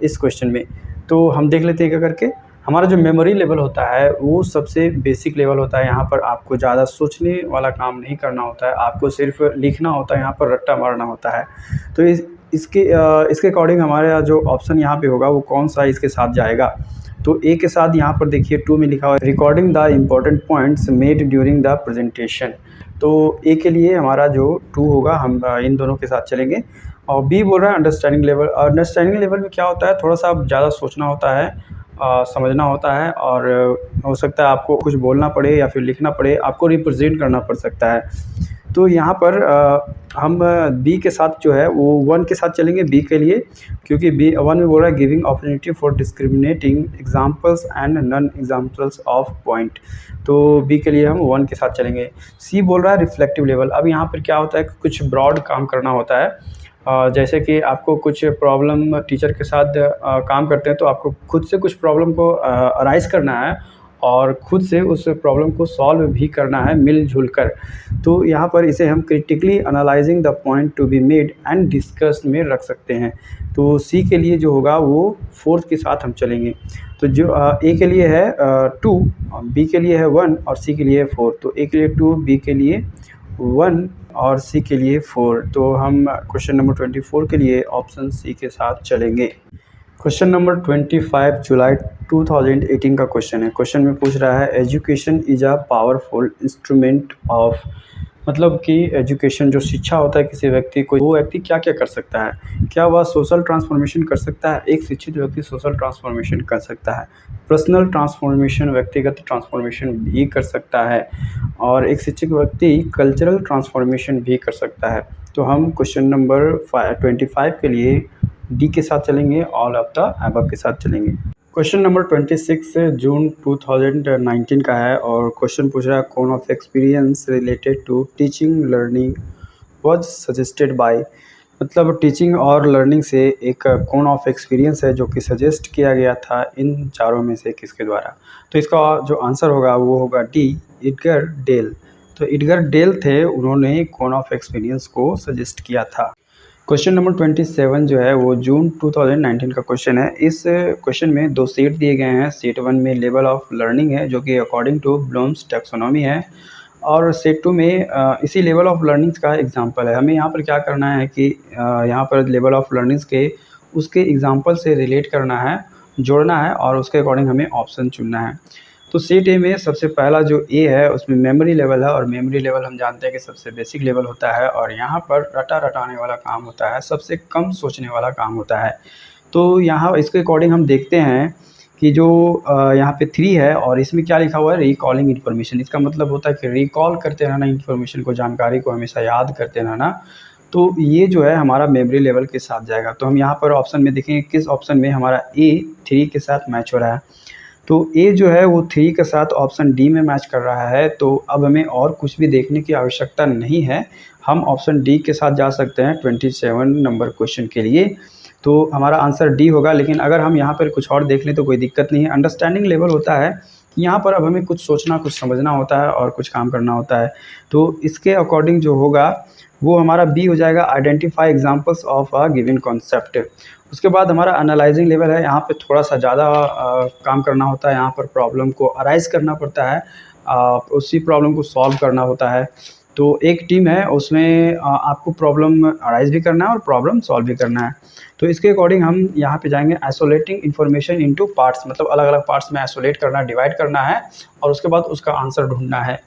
इस क्वेश्चन में। तो हम देख लेते हैं क्या करके। हमारा जो मेमोरी लेवल होता है वो सबसे बेसिक लेवल होता है। यहाँ पर आपको ज़्यादा सोचने वाला काम नहीं करना होता है, आपको सिर्फ लिखना होता है, यहाँ पर रट्टा मारना होता है। तो इसके अकॉर्डिंग हमारा जो ऑप्शन यहाँ पे होगा वो कौन सा इसके साथ जाएगा। तो ए के साथ यहाँ पर देखिए 2 में लिखा हुआ है recording the important points made during the presentation. तो ए के लिए हमारा जो 2 होगा, हम इन दोनों के साथ चलेंगे। और बी बोल रहा है अंडरस्टैंडिंग लेवल। अंडरस्टैंडिंग लेवल में क्या होता है, थोड़ा सा ज़्यादा सोचना होता है, समझना होता है और हो सकता है आपको कुछ बोलना पड़े या फिर लिखना पड़े, आपको रिप्रेजेंट करना पड़ सकता है। तो यहाँ पर हम बी के साथ जो है वो 1 के साथ चलेंगे बी के लिए, क्योंकि बी 1 में बोल रहा है giving opportunity for discriminating examples and non examples of point. तो बी के लिए हम 1 के साथ चलेंगे। सी बोल रहा है रिफ्लेक्टिव लेवल। अब यहाँ पर क्या होता है कि कुछ ब्रॉड काम करना होता है, जैसे कि आपको कुछ प्रॉब्लम टीचर के साथ काम करते हैं तो आपको खुद से कुछ प्रॉब्लम को अराइज करना है और खुद से उस प्रॉब्लम को सॉल्व भी करना है मिलजुल कर। तो यहाँ पर इसे हम critically analysing the point to be made and discussed में रख सकते हैं। तो सी के लिए जो होगा वो 4 के साथ हम चलेंगे। तो जो ए के लिए है 2, बी के लिए है 1 और सी के लिए है 4। तो ए के लिए 2, बी के लिए 1 और सी के लिए 4। तो हम क्वेश्चन नंबर 24 के लिए ऑप्शन सी के साथ चलेंगे। क्वेश्चन नंबर 25 जुलाई 2018 का क्वेश्चन है। क्वेश्चन में पूछ रहा है education is a powerful instrument of, मतलब कि एजुकेशन जो शिक्षा होता है किसी व्यक्ति को, वो व्यक्ति क्या क्या कर सकता है, क्या वह सोशल ट्रांसफॉर्मेशन कर सकता है। एक शिक्षित व्यक्ति सोशल ट्रांसफॉर्मेशन कर सकता है, पर्सनल ट्रांसफॉर्मेशन व्यक्तिगत ट्रांसफॉर्मेशन भी कर सकता है और एक शिक्षित व्यक्ति कल्चरल ट्रांसफॉर्मेशन भी कर सकता है। तो हम क्वेश्चन नंबर 25 के लिए डी के साथ चलेंगे, ऑल ऑफ द अबव के साथ चलेंगे। क्वेश्चन नंबर 26 जून 2019 का है और क्वेश्चन पूछ रहा है कौन of experience related to teaching learning was suggested by, मतलब टीचिंग और लर्निंग से एक कौन ऑफ एक्सपीरियंस है जो कि सजेस्ट किया गया था इन चारों में से किसके द्वारा। तो इसका जो आंसर होगा वो होगा डी, एडगर डेल। तो एडगर डेल थे, उन्होंने कौन ऑफ एक्सपीरियंस को सजेस्ट किया था। क्वेश्चन नंबर 27 जो है वो जून 2019 का क्वेश्चन है। इस क्वेश्चन में 2 सेट दिए गए हैं। सेट 1 में लेवल ऑफ लर्निंग है जो कि अकॉर्डिंग टू ब्लूम्स टैक्सोनॉमी है और सेट 2 में इसी लेवल ऑफ लर्निंग्स का एग्जांपल है। हमें यहाँ पर क्या करना है कि यहाँ पर लेवल ऑफ लर्निंग्स के उसके एग्जांपल से रिलेट करना है, जोड़ना है और उसके अकॉर्डिंग हमें ऑप्शन चुनना है। तो सेट ए में सबसे पहला जो ए है उसमें मेमोरी लेवल है और मेमोरी लेवल हम जानते हैं कि सबसे बेसिक लेवल होता है और यहाँ पर रटाने वाला काम होता है, सबसे कम सोचने वाला काम होता है। तो यहाँ इसके अकॉर्डिंग हम देखते हैं कि जो यहाँ पे 3 है और इसमें क्या लिखा हुआ है रिकॉलिंग इन्फॉर्मेशन। इसका मतलब होता है कि रिकॉल करते रहना इन्फॉर्मेशन को, जानकारी को हमेशा याद करते रहना। तो ये जो है हमारा मेमोरी लेवल के साथ जाएगा। तो हम यहाँ पर ऑप्शन में देखेंगे किस ऑप्शन में हमारा ए 3 के साथ मैच हो रहा है। तो ए जो है वो 3 के साथ ऑप्शन डी में मैच कर रहा है। तो अब हमें और कुछ भी देखने की आवश्यकता नहीं है, हम ऑप्शन डी के साथ जा सकते हैं 27 नंबर क्वेश्चन के लिए। तो हमारा आंसर डी होगा। लेकिन अगर हम यहाँ पर कुछ और देख लें तो कोई दिक्कत नहीं है। अंडरस्टैंडिंग लेवल होता है कि यहाँ पर अब हमें कुछ सोचना, कुछ समझना होता है और कुछ काम करना होता है। तो इसके अकॉर्डिंग जो होगा वो हमारा बी हो जाएगा, identify examples of a given concept. उसके बाद हमारा एनालाइजिंग लेवल है, यहाँ पे थोड़ा सा ज़्यादा काम करना होता है। यहाँ पर प्रॉब्लम को अराइज करना पड़ता है, उसी प्रॉब्लम को सॉल्व करना होता है। तो एक टीम है उसमें आपको प्रॉब्लम अराइज भी करना है और प्रॉब्लम सॉल्व भी करना है। तो इसके अकॉर्डिंग हम यहाँ पे जाएंगे आइसोलेटिंग इन्फॉर्मेशन इनटू पार्ट्स, मतलब अलग अलग पार्ट्स में आइसोलेट करना, डिवाइड करना है और उसके बाद उसका आंसर ढूंढना है।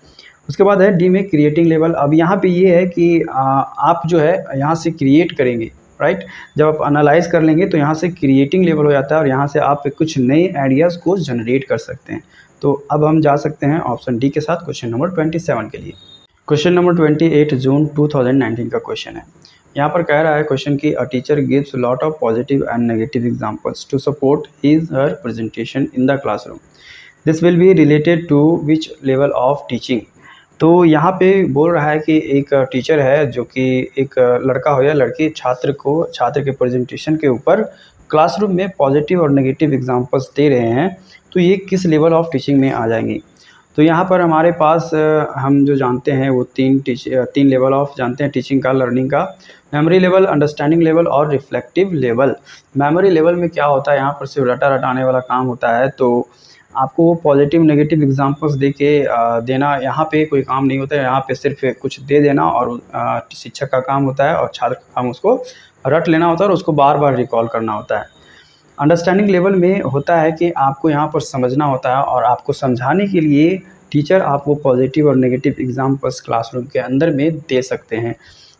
उसके बाद है डी में क्रिएटिंग लेवल। अब यहाँ पे ये है कि आप जो है यहाँ से क्रिएट करेंगे, राइट। जब आप एनालाइज कर लेंगे तो यहाँ से क्रिएटिंग लेवल हो जाता है और यहाँ से आप कुछ नए आइडियाज़ को जनरेट कर सकते हैं। तो अब हम जा सकते हैं ऑप्शन डी के साथ क्वेश्चन नंबर 27 के लिए। क्वेश्चन नंबर 28 जून 2019 का क्वेश्चन है। यहाँ पर कह रहा है क्वेश्चन की a teacher gives lot of positive and negative examples to support his her presentation in the classroom. This will be related to which level of teaching. तो यहाँ पे बोल रहा है कि एक टीचर है जो कि एक लड़का हो या लड़की छात्र के प्रेजेंटेशन के ऊपर क्लासरूम में पॉजिटिव और नेगेटिव एग्जांपल्स दे रहे हैं, तो ये किस लेवल ऑफ टीचिंग में आ जाएंगी। तो यहाँ पर हमारे पास हम जो जानते हैं वो तीन लेवल ऑफ जानते हैं टीचिंग का, लर्निंग का। मेमोरी लेवल, अंडरस्टैंडिंग लेवल और रिफ्लेक्टिव लेवल। मेमोरी लेवल में क्या होता है, यहाँ पर सिर्फ रटाने वाला काम होता है, तो आपको वो पॉजिटिव नेगेटिव एग्जांपल्स दे के देना यहाँ पे कोई काम नहीं होता है। यहाँ पे सिर्फ कुछ दे देना और शिक्षक का काम होता है और छात्र का काम उसको रट लेना होता है और उसको बार बार रिकॉल करना होता है। अंडरस्टैंडिंग लेवल में होता है कि आपको यहाँ पर समझना होता है और आपको समझाने के लिए टीचर आपको पॉजिटिव और नेगेटिव एग्जांपल्स क्लासरूम के अंदर में दे सकते हैं।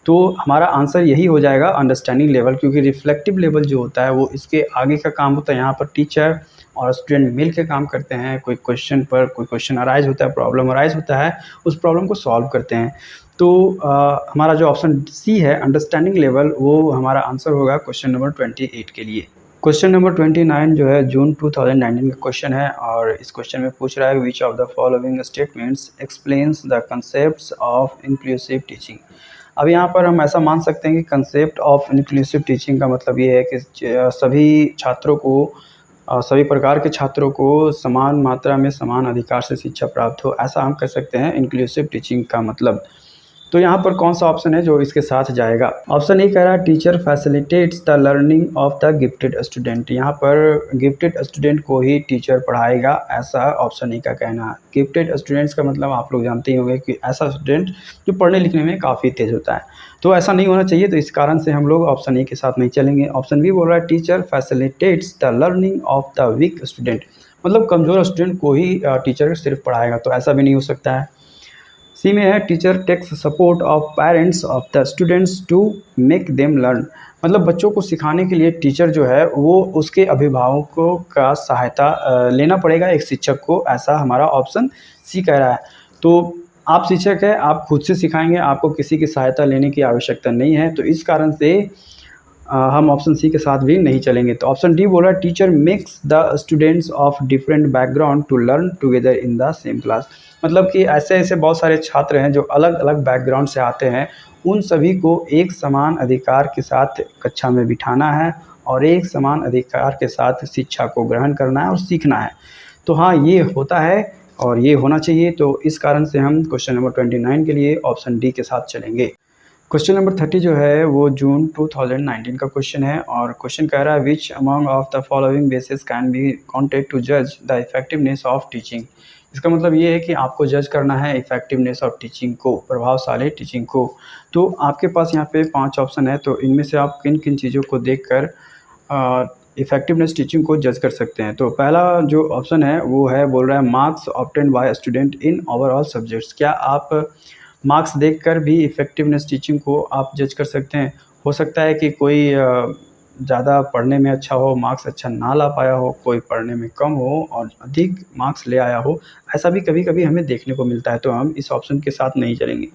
तो हमारा आंसर यही हो जाएगा अंडरस्टैंडिंग लेवल, क्योंकि रिफ्लेक्टिव लेवल जो होता है वो इसके आगे का काम होता है। यहाँ पर टीचर और स्टूडेंट मिल के काम करते हैं, कोई क्वेश्चन अराइज होता है, प्रॉब्लम अराइज होता है, उस प्रॉब्लम को सॉल्व करते हैं। तो हमारा जो ऑप्शन सी है अंडरस्टैंडिंग लेवल, वो हमारा आंसर होगा क्वेश्चन नंबर 28 के लिए। क्वेश्चन नंबर 29 जो है जून 2019 का क्वेश्चन है और इस क्वेश्चन में पूछ रहा है which of the following statements explains the concepts of inclusive teaching. अब यहाँ पर हम ऐसा मान सकते हैं कि कंसेप्ट ऑफ इंक्लूसिव टीचिंग का मतलब ये है कि सभी प्रकार के छात्रों को समान मात्रा में समान अधिकार से शिक्षा प्राप्त हो, ऐसा हम कह सकते हैं इंक्लूसिव टीचिंग का मतलब। तो यहाँ पर कौन सा ऑप्शन है जो इसके साथ जाएगा। ऑप्शन ए कह रहा है teacher facilitates the learning of the gifted student. यहाँ पर गिफ्टेड स्टूडेंट को ही टीचर पढ़ाएगा, ऐसा ऑप्शन ए का कहना है। गिफ्टेड स्टूडेंट्स का मतलब आप लोग जानते ही होंगे कि ऐसा स्टूडेंट जो पढ़ने लिखने में काफ़ी तेज होता है, तो ऐसा नहीं होना चाहिए। तो इस कारण से हम लोग ऑप्शन ए के साथ नहीं चलेंगे। ऑप्शन बी बोल रहा है teacher facilitates the learning of the weak student, मतलब कमज़ोर स्टूडेंट को ही टीचर सिर्फ पढ़ाएगा, तो ऐसा भी नहीं हो सकता है। सी में है teacher takes support of parents of the students to make them learn, मतलब बच्चों को सिखाने के लिए टीचर जो है वो उसके अभिभावकों का सहायता लेना पड़ेगा एक शिक्षक को, ऐसा हमारा ऑप्शन सी कह रहा है। तो आप शिक्षक है, आप खुद से सिखाएंगे, आपको किसी की सहायता लेने की आवश्यकता नहीं है, तो इस कारण से हम ऑप्शन सी के साथ भी नहीं चलेंगे। तो ऑप्शन डी बोल रहा है teacher makes the students of different background to learn together in the same class, मतलब कि ऐसे बहुत सारे छात्र हैं जो अलग अलग बैकग्राउंड से आते हैं, उन सभी को एक समान अधिकार के साथ कक्षा में बिठाना है और एक समान अधिकार के साथ शिक्षा को ग्रहण करना है और सीखना है। तो हाँ, ये होता है और ये होना चाहिए। तो इस कारण से हम क्वेश्चन नंबर 29 के लिए ऑप्शन डी के साथ चलेंगे। क्वेश्चन नंबर 30 जो है वो जून 2019 का क्वेश्चन है और क्वेश्चन कह रहा है which among of the following basis can be contact to जज द इफेक्टिवनेस ऑफ टीचिंग। इसका मतलब ये है कि आपको जज करना है इफेक्टिवनेस ऑफ टीचिंग को, प्रभावशाली टीचिंग को। तो आपके पास यहाँ पे 5 ऑप्शन है, तो इनमें से आप किन किन चीज़ों को देखकर इफेक्टिवनेस टीचिंग को जज कर सकते हैं। तो पहला जो ऑप्शन है वो है बोल रहा है marks obtained by student in overall subjects. क्या आप मार्क्स देखकर भी इफेक्टिवनेस टीचिंग को आप जज कर सकते हैं। हो सकता है कि कोई ज़्यादा पढ़ने में अच्छा हो, मार्क्स अच्छा ना ला पाया हो, कोई पढ़ने में कम हो और अधिक मार्क्स ले आया हो, ऐसा भी कभी कभी हमें देखने को मिलता है, तो हम इस ऑप्शन के साथ नहीं चलेंगे।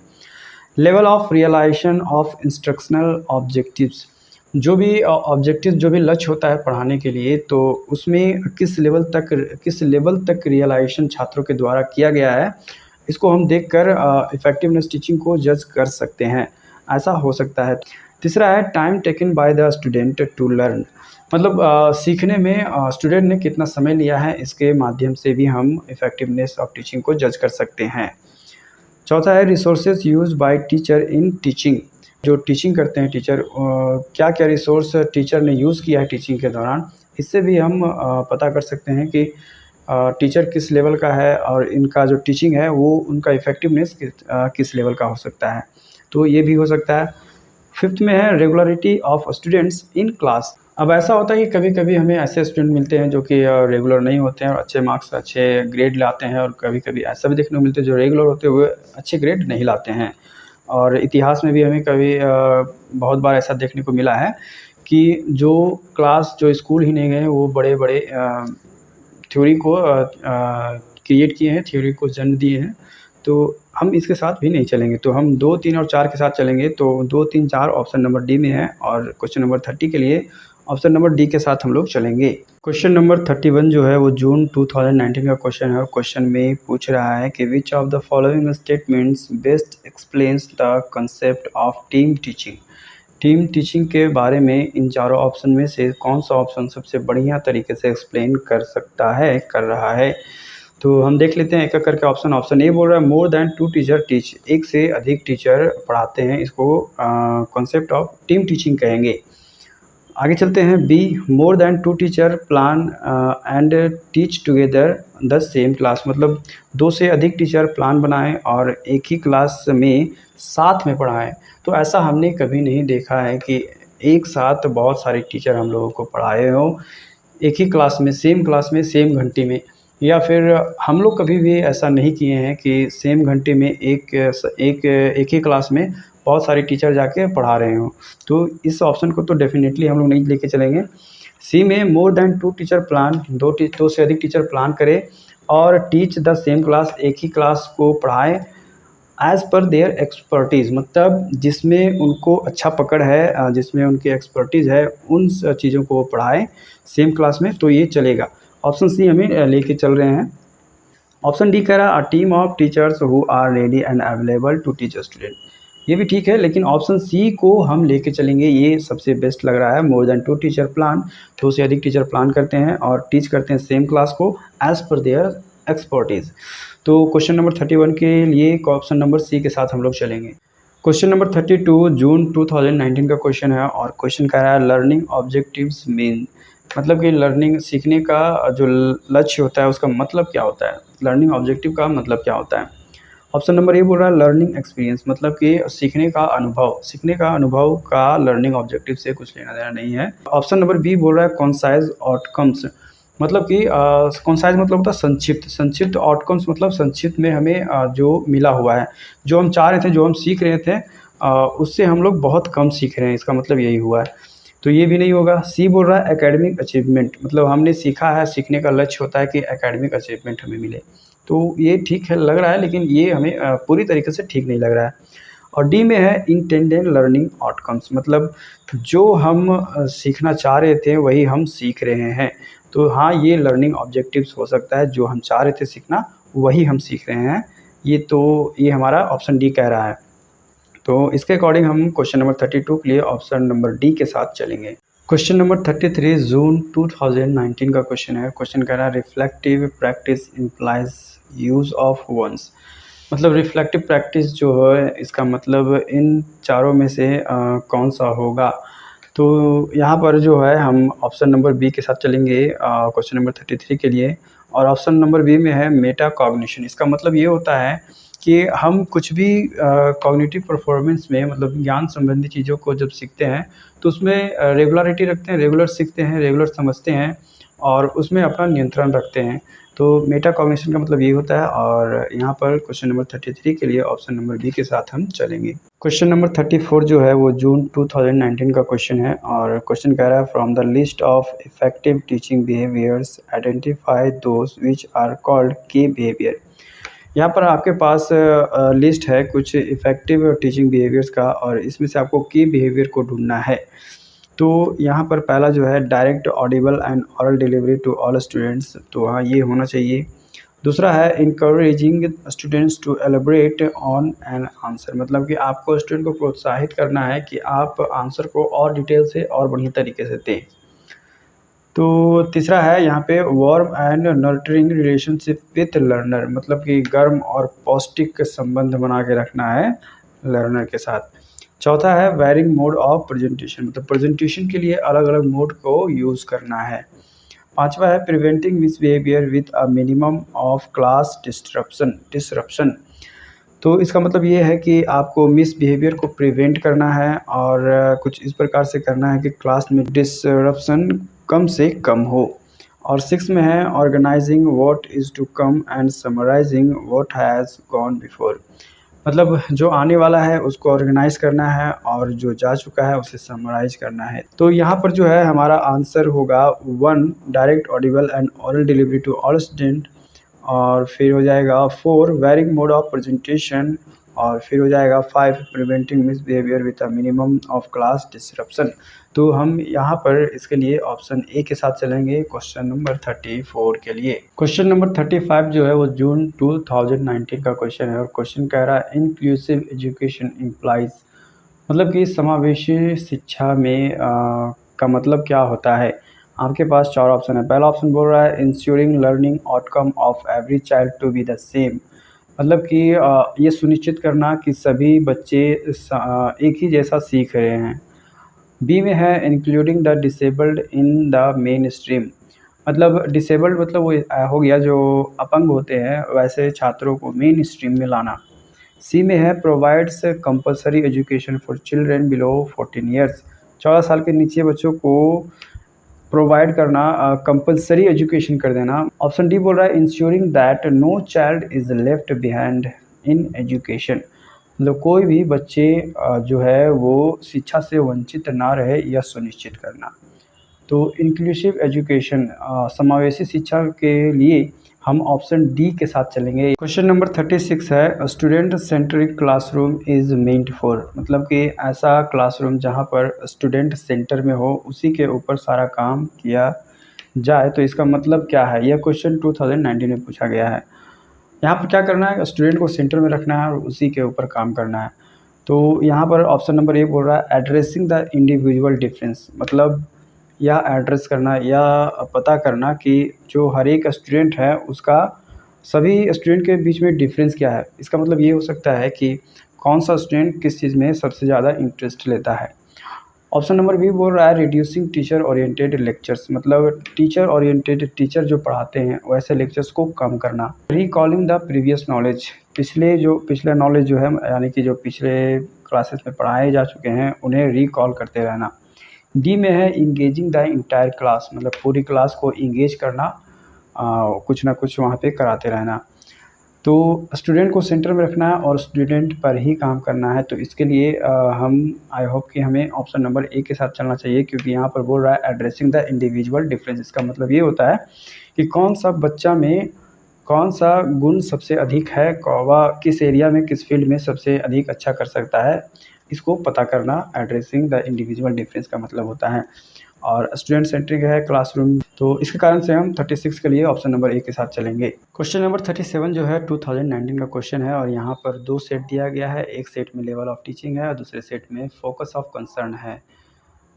Level of realisation of instructional objectives, जो भी ऑब्जेक्टिव जो भी लक्ष्य होता है पढ़ाने के लिए, तो उसमें किस लेवल तक रियलाइजेशन छात्रों के द्वारा किया गया है, इसको हम देखकर इफेक्टिवनेस टीचिंग को जज कर सकते हैं, ऐसा हो सकता है। तीसरा है time taken by the student to learn, मतलब सीखने में स्टूडेंट ने कितना समय लिया है, इसके माध्यम से भी हम इफेक्टिवनेस ऑफ टीचिंग को जज कर सकते हैं। चौथा है resources use by teacher in teaching, जो टीचिंग करते हैं टीचर, क्या क्या रिसोर्स टीचर ने यूज़ किया है टीचिंग के दौरान, इससे भी हम पता कर सकते हैं कि टीचर किस लेवल का है और इनका जो टीचिंग है वो उनका इफेक्टिवनेस किस लेवल का हो सकता है, तो ये भी हो सकता है। फिफ्थ में है regularity of students in class. अब ऐसा होता है कि कभी कभी हमें ऐसे स्टूडेंट मिलते हैं जो कि रेगुलर नहीं होते हैं और अच्छे मार्क्स अच्छे ग्रेड लाते हैं, और कभी कभी ऐसा भी देखने को मिलते हैं जो रेगुलर होते हुए अच्छे ग्रेड नहीं लाते हैं। और इतिहास में भी हमें कभी बहुत बार ऐसा देखने को मिला है कि जो स्कूल ही नहीं गए वो बड़े थ्योरी को क्रिएट किए हैं, थ्योरी को जन्म दिए हैं, तो हम इसके साथ भी नहीं चलेंगे, तो हम 2, 3 और 4 के साथ चलेंगे। तो 2, 3, 4 ऑप्शन नंबर डी में है और क्वेश्चन नंबर 30 के लिए ऑप्शन नंबर डी के साथ हम लोग चलेंगे। क्वेश्चन नंबर 31 जो है वो जून 2019 का क्वेश्चन है और क्वेश्चन में पूछ रहा है कि विच of the following statements best explains the concept of team teaching. Team teaching के बारे में इन चारों ऑप्शन में से कौन सा ऑप्शन सबसे बढ़िया तरीके से एक्सप्लेन कर सकता है, कर रहा है। तो हम देख लेते हैं एक एक करके ऑप्शन। ऑप्शन ए बोल रहा है मोर देन 2 टीचर टीच, एक से अधिक टीचर पढ़ाते हैं, इसको कॉन्सेप्ट ऑफ टीम टीचिंग कहेंगे। आगे चलते हैं। Be more than 2 teacher plan and teach together the same class, मतलब 2 से अधिक टीचर प्लान बनाएं और एक ही क्लास में साथ में पढ़ाएं। तो ऐसा हमने कभी नहीं देखा है कि एक साथ बहुत सारे टीचर हम लोगों को पढ़ाए हों एक ही क्लास में, सेम घंटी में, या फिर हम लोग कभी भी ऐसा नहीं किए हैं कि सेम घंटे में एक ही क्लास में बहुत सारे टीचर जाके पढ़ा रहे हों। तो इस ऑप्शन को तो डेफिनेटली हम लोग नहीं लेके चलेंगे। सी में मोर देन 2 टीचर प्लान, 2 से अधिक टीचर प्लान करें और टीच द सेम क्लास, एक ही क्लास को पढ़ाएं एज़ पर देयर एक्सपर्टीज़, मतलब जिसमें उनको अच्छा पकड़ है, जिसमें उनकी एक्सपर्टीज़ है, उन चीज़ों को वो पढ़ाएं सेम क्लास में, तो ये चलेगा। ऑप्शन सी हमें लेके चल रहे हैं। ऑप्शन डी कह रहा है a team of teachers who are ready and available to teach student, ये भी ठीक है, लेकिन ऑप्शन सी को हम लेके चलेंगे, ये सबसे बेस्ट लग रहा है। मोर देन 2 टीचर प्लान, 2 से अधिक टीचर प्लान करते हैं और टीच करते हैं सेम क्लास को एज़ पर देयर एक्सपर्टीज़। तो क्वेश्चन नंबर 31 के लिए ऑप्शन नंबर सी के साथ हम लोग चलेंगे। क्वेश्चन नंबर 32 जून 2019 का क्वेश्चन है और क्वेश्चन कह रहा है लर्निंग ऑब्जेक्टिव्स मीन, मतलब कि लर्निंग सीखने का जो लक्ष्य होता है उसका मतलब क्या होता है, लर्निंग ऑब्जेक्टिव का मतलब क्या होता है। ऑप्शन नंबर ए बोल रहा है लर्निंग एक्सपीरियंस, मतलब कि सीखने का अनुभव का लर्निंग ऑब्जेक्टिव से कुछ लेना देना नहीं है। ऑप्शन नंबर बी बोल रहा है कॉन्साइज आउटकम्स, मतलब कि कॉन्साइज मतलब होता है संक्षिप्त आउटकम्स मतलब संक्षिप्त में हमें जो मिला हुआ है, जो हम चाह रहे थे, जो हम सीख रहे थे, उससे हम लोग बहुत कम सीख रहे हैं, इसका मतलब यही हुआ है। तो ये भी नहीं होगा। सी बोल रहा है एकेडमिक अचीवमेंट, मतलब हमने सीखा है, सीखने का लक्ष्य होता है कि एकेडमिक अचीवमेंट हमें मिले, तो ये ठीक है लग रहा है, लेकिन ये हमें पूरी तरीके से ठीक नहीं लग रहा है। और डी में है इंटेंडेड लर्निंग आउटकम्स, मतलब जो हम सीखना चाह रहे थे वही हम सीख रहे हैं। तो हाँ, ये लर्निंग ऑब्जेक्टिव्स हो सकता है, जो हम चाह रहे थे सीखना वही हम सीख रहे हैं, ये हमारा ऑप्शन डी कह रहा है। तो इसके अकॉर्डिंग हम क्वेश्चन नंबर 32 के लिए ऑप्शन नंबर डी के साथ चलेंगे। क्वेश्चन नंबर 33 जून 2019 का क्वेश्चन है। क्वेश्चन कह रहा है reflective practice implies use of once, मतलब रिफ्लेक्टिव प्रैक्टिस जो है इसका मतलब इन चारों में से कौन सा होगा। तो यहाँ पर जो है हम ऑप्शन नंबर बी के साथ चलेंगे क्वेश्चन नंबर 33 के लिए, और ऑप्शन नंबर बी में है मेटा कॉग्निशन। इसका मतलब ये होता है कि हम कुछ भी कॉग्निटिव परफॉर्मेंस में, मतलब ज्ञान संबंधी चीज़ों को जब सीखते हैं तो उसमें रेगुलरिटी रखते हैं, रेगुलर सीखते हैं, रेगुलर समझते हैं और उसमें अपना नियंत्रण रखते हैं। तो मेटा कॉग्निशन का मतलब ये होता है, और यहाँ पर क्वेश्चन नंबर 33 के लिए ऑप्शन नंबर बी के साथ हम चलेंगे। क्वेश्चन नंबर 34 जो है वो जून 2019 का क्वेश्चन है और क्वेश्चन कह रहा है from the list of effective teaching behaviours identify those which are called key behaviour. यहाँ पर आपके पास लिस्ट है कुछ इफ़ेक्टिव टीचिंग बिहेवियर्स का और इसमें से आपको की बिहेवियर को ढूंढना है। तो यहाँ पर पहला जो है direct audible and oral delivery to all students, तो हाँ ये होना चाहिए। दूसरा है encouraging students to elaborate on an answer, मतलब कि आपको स्टूडेंट को प्रोत्साहित करना है कि आप आंसर को और डिटेल से और बढ़िया तरीके से दें। तो तीसरा है यहाँ पे warm and nurturing relationship with learner, मतलब कि गर्म और पौष्टिक संबंध बना के रखना है लर्नर के साथ। चौथा है वेरिंग मोड ऑफ प्रेजेंटेशन, मतलब प्रेजेंटेशन के लिए अलग अलग मोड को यूज़ करना है। पांचवा है preventing misbehaviour with a minimum of class disruption. तो इसका मतलब ये है कि आपको मिसबिहेवियर को प्रिवेंट करना है और कुछ इस प्रकार से करना है कि क्लास में डिसरप्शन कम से कम हो। और 6 में है organising what is to come and summarising what has gone before, मतलब जो आने वाला है उसको ऑर्गेनाइज करना है और जो जा चुका है उसे समराइज करना है। तो यहाँ पर जो है हमारा आंसर होगा 1 direct audible and oral delivery to all student, और फिर हो जाएगा 4 वेरिंग मोड ऑफ प्रेजेंटेशन, और फिर हो जाएगा 5 preventing misbehaviour with a minimum of class disruption. तो हम यहाँ पर इसके लिए ऑप्शन ए के साथ चलेंगे क्वेश्चन नंबर 34 के लिए। क्वेश्चन नंबर 35 जो है वो जून 2019 का क्वेश्चन है, और क्वेश्चन कह रहा है इंक्लूसिव एजुकेशन इम्प्लाइज, मतलब कि समावेशी शिक्षा में का मतलब क्या होता है। आपके पास 4 ऑप्शन है। पहला ऑप्शन बोल रहा है ensuring learning outcome of every child to be the same, मतलब कि ये सुनिश्चित करना कि सभी बच्चे एक ही जैसा सीख रहे हैं। बी में है including the disabled in the main stream, मतलब डिसेबल्ड मतलब वो हो गया जो अपंग होते हैं वैसे छात्रों को मेन स्ट्रीम में लाना। सी में है provides compulsory education for children below 14 years, 14 साल के नीचे बच्चों को प्रोवाइड करना, कंपलसरी एजुकेशन कर देना। ऑप्शन डी बोल रहा है ensuring that no child is left behind in education, मतलब कोई भी बच्चे जो है वो शिक्षा से वंचित ना रहे यह सुनिश्चित करना। तो इंक्लूसिव एजुकेशन समावेशी शिक्षा के लिए हम ऑप्शन डी के साथ चलेंगे। क्वेश्चन नंबर 36 है student centric classroom is meant for, मतलब कि ऐसा क्लासरूम जहां पर स्टूडेंट सेंटर में हो उसी के ऊपर सारा काम किया जाए, तो इसका मतलब क्या है। यह क्वेश्चन 2019 में पूछा गया है। यहाँ पर क्या करना है, स्टूडेंट को सेंटर में रखना है और उसी के ऊपर काम करना है। तो यहाँ पर ऑप्शन नंबर ए बोल रहा है एड्रेसिंग द इंडिविजुअल डिफरेंस, मतलब या एड्रेस करना या पता करना कि जो हर एक स्टूडेंट है उसका सभी स्टूडेंट के बीच में डिफरेंस क्या है। इसका मतलब ये हो सकता है कि कौन सा स्टूडेंट किस चीज़ में सबसे ज़्यादा इंटरेस्ट लेता है। ऑप्शन नंबर बी बोल रहा है रिड्यूसिंग टीचर ओरिएंटेड लेक्चर्स, मतलब टीचर ओरिएंटेड, टीचर जो पढ़ाते हैं वैसे लेक्चर्स को कम करना। रिकॉलिंग द प्रीवियस नॉलेज, पिछला नॉलेज जो है यानी कि जो पिछले क्लासेस में पढ़ाए जा चुके हैं उन्हें रिकॉल करते रहना। डी में है इंगेजिंग द इंटायर क्लास, मतलब पूरी क्लास को इंगेज करना, कुछ ना कुछ वहाँ पे कराते रहना। तो स्टूडेंट को सेंटर में रखना है और स्टूडेंट पर ही काम करना है, तो इसके लिए हम आई होप कि हमें ऑप्शन नंबर ए के साथ चलना चाहिए, क्योंकि यहाँ पर बोल रहा है एड्रेसिंग द इंडिविजुअल डिफरेंस। इसका मतलब ये होता है कि कौन सा बच्चा में कौन सा गुण सबसे अधिक है, वह किस एरिया में किस फील्ड में सबसे अधिक अच्छा कर सकता है, इसको पता करना एड्रेसिंग द इंडिविजुअल डिफरेंस का मतलब होता है। और स्टूडेंट सेंट्रिक है क्लासरूम, तो इसके कारण से हम 36 के लिए ऑप्शन नंबर ए के साथ चलेंगे। क्वेश्चन नंबर 37 जो है 2019 का क्वेश्चन है, और यहाँ पर 2 सेट दिया गया है। एक सेट में लेवल ऑफ टीचिंग है और दूसरे सेट में फोकस ऑफ कंसर्न है।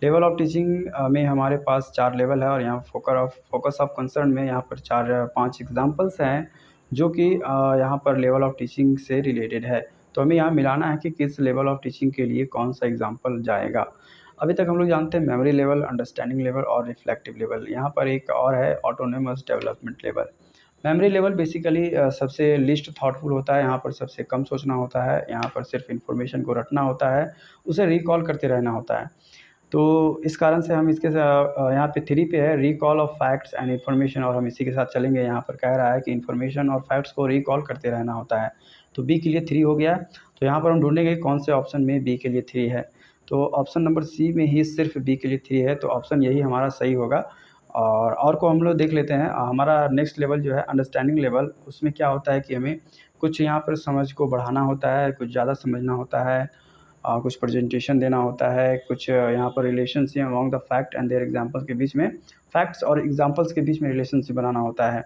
लेवल ऑफ टीचिंग में हमारे पास 4 लेवल है, और यहाँ फोकस ऑफ कंसर्न में यहाँ पर 4-5 एग्जाम्पल्स हैं जो कि यहाँ पर लेवल ऑफ टीचिंग से रिलेटेड है। तो हमें यहाँ मिलाना है कि किस लेवल ऑफ टीचिंग के लिए कौन सा एग्जाम्पल जाएगा। अभी तक हम लोग जानते हैं मेमोरी लेवल, अंडरस्टैंडिंग लेवल और रिफ्लेक्टिव लेवल। यहाँ पर एक और है autonomous development level. Memory level basically सबसे लीस्ट थॉटफुल होता है, यहाँ पर सबसे कम सोचना होता है, यहाँ पर सिर्फ इन्फॉर्मेशन को रटना होता है, उसे रिकॉल करते रहना होता है। तो इस कारण से हम इसके यहाँ पे 3 पे है recall of facts and information, और हम इसी के साथ चलेंगे। यहाँ पर कह रहा है कि इन्फॉर्मेशन और फैक्ट्स को रिकॉल करते रहना होता है, तो बी के लिए 3 हो गया। तो यहाँ पर हम ढूंढेंगे कौन से ऑप्शन में बी के लिए 3 है, तो ऑप्शन नंबर सी में ही सिर्फ बी के लिए 3 है, तो ऑप्शन यही हमारा सही होगा। और को हम लोग देख लेते हैं। हमारा नेक्स्ट लेवल जो है अंडरस्टैंडिंग लेवल, उसमें क्या होता है कि हमें कुछ यहाँ पर समझ को बढ़ाना होता है, कुछ ज़्यादा समझना होता है, कुछ प्रेजेंटेशन देना होता है, कुछ यहाँ पर relationship among the fact and their examples के बीच में, फैक्ट्स और एग्जांपल्स के बीच में रिलेशनशिप बनाना होता है।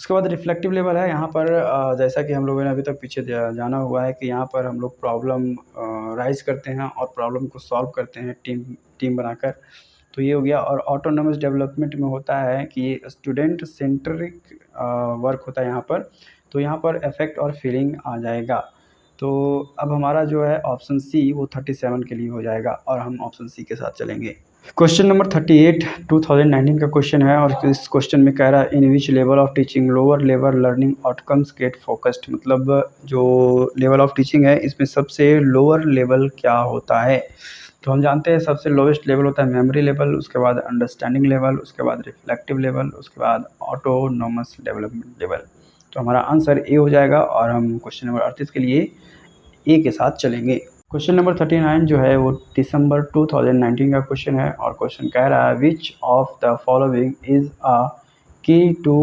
उसके बाद रिफ्लेक्टिव लेवल है। यहाँ पर जैसा कि हम लोगों ने अभी तक पीछे जाना हुआ है कि यहाँ पर हम लोग प्रॉब्लम राइज करते हैं और प्रॉब्लम को सॉल्व करते हैं टीम बनाकर, तो ये हो गया। और ऑटोनोमस डेवलपमेंट में होता है कि स्टूडेंट सेंट्रिक वर्क होता है यहाँ पर, तो यहाँ पर इफेक्ट और फीलिंग आ जाएगा। तो अब हमारा जो है ऑप्शन सी वो 37 के लिए हो जाएगा, और हम ऑप्शन सी के साथ चलेंगे। क्वेश्चन नंबर 38 2019 का क्वेश्चन है, और इस क्वेश्चन में कह रहा है in which level of teaching lower level learning outcomes get focused, मतलब जो लेवल ऑफ टीचिंग है इसमें सबसे लोअर लेवल क्या होता है। तो हम जानते हैं सबसे लोवेस्ट लेवल होता है मेमोरी लेवल, उसके बाद अंडरस्टैंडिंग लेवल, उसके बाद रिफ्लेक्टिव लेवल, उसके बाद ऑटोनोमस डेवलपमेंट लेवल। तो हमारा आंसर ए हो जाएगा, और हम क्वेश्चन नंबर 38 के लिए ए के साथ चलेंगे। क्वेश्चन नंबर 39 जो है वो दिसंबर 2019 का क्वेश्चन है, और क्वेश्चन कह रहा है which of the following is a key to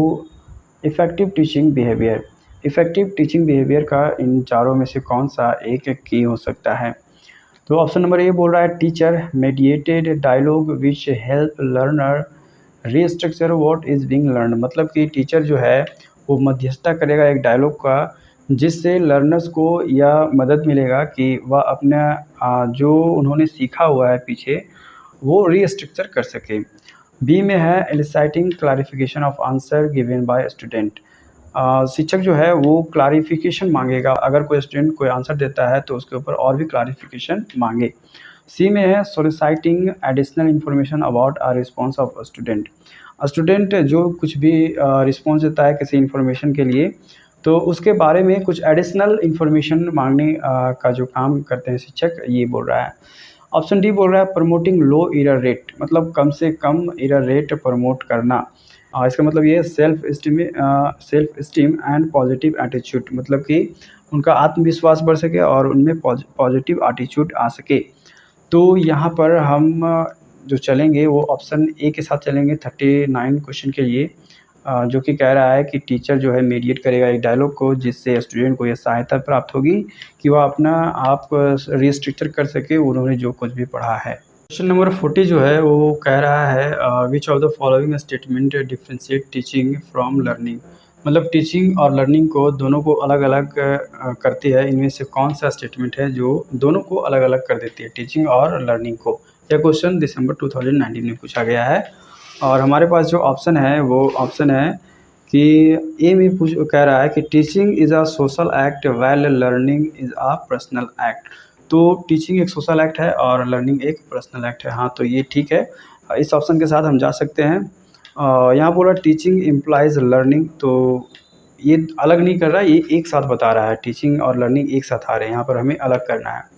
effective teaching behaviour. Effective teaching behaviour का इन चारों में से कौन सा एक की हो सकता है? तो ऑप्शन नंबर ए बोल रहा है teacher mediated dialogue which help learner restructure what is being learn. मतलब कि टीचर जो है वो मध्यस्थता करेगा एक डायलॉग का, जिससे लर्नर्स को यह मदद मिलेगा कि वह अपना जो उन्होंने सीखा हुआ है पीछे वो रीस्ट्रक्चर कर सके। बी में है eliciting clarification of answer given by student. शिक्षक जो है वो क्लैरिफिकेशन मांगेगा, अगर कोई स्टूडेंट कोई आंसर देता है तो उसके ऊपर और भी क्लैरिफिकेशन मांगे। सी में है soliciting additional information about a response of student. Student जो कुछ भी रिस्पॉन्स देता है किसी इन्फॉर्मेशन के लिए, तो उसके बारे में कुछ एडिशनल इन्फॉर्मेशन मांगने का जो काम करते हैं शिक्षक, ये बोल रहा है। ऑप्शन डी बोल रहा है प्रमोटिंग लो एरर रेट, मतलब कम से कम एरर रेट प्रमोट करना। इसका मतलब ये self esteem and positive attitude, मतलब कि उनका आत्मविश्वास बढ़ सके और उनमें पॉजिटिव एटीट्यूड आ सके। तो यहाँ पर हम जो चलेंगे वो ऑप्शन ए के साथ चलेंगे 39 क्वेश्चन के लिए, जो कि कह रहा है कि टीचर जो है मीडिएट करेगा एक डायलॉग को, जिससे स्टूडेंट को यह सहायता प्राप्त होगी कि वह अपना आप रीस्ट्रक्चर कर सके उन्होंने जो कुछ भी पढ़ा है। क्वेश्चन नंबर 40 जो है वो कह रहा है which of the following statement differentiate teaching from learning. मतलब टीचिंग और लर्निंग को दोनों को अलग अलग करती है, इनमें से कौन सा स्टेटमेंट है जो दोनों को अलग अलग कर देती है, टीचिंग और लर्निंग को। यह क्वेश्चन दिसंबर 2019 में पूछा गया है और हमारे पास जो ऑप्शन है वो ऑप्शन है कि ए में कह रहा है कि teaching is a social act while learning is a personal act. तो टीचिंग एक सोशल एक्ट है और लर्निंग एक पर्सनल एक्ट है। हाँ, तो ये ठीक है, इस ऑप्शन के साथ हम जा सकते हैं। यहाँ बोला टीचिंग इम्प्लाइज लर्निंग, तो ये अलग नहीं कर रहा है, ये एक साथ बता रहा है, टीचिंग और लर्निंग एक साथ आ रहे हैं, यहाँ पर हमें अलग करना है।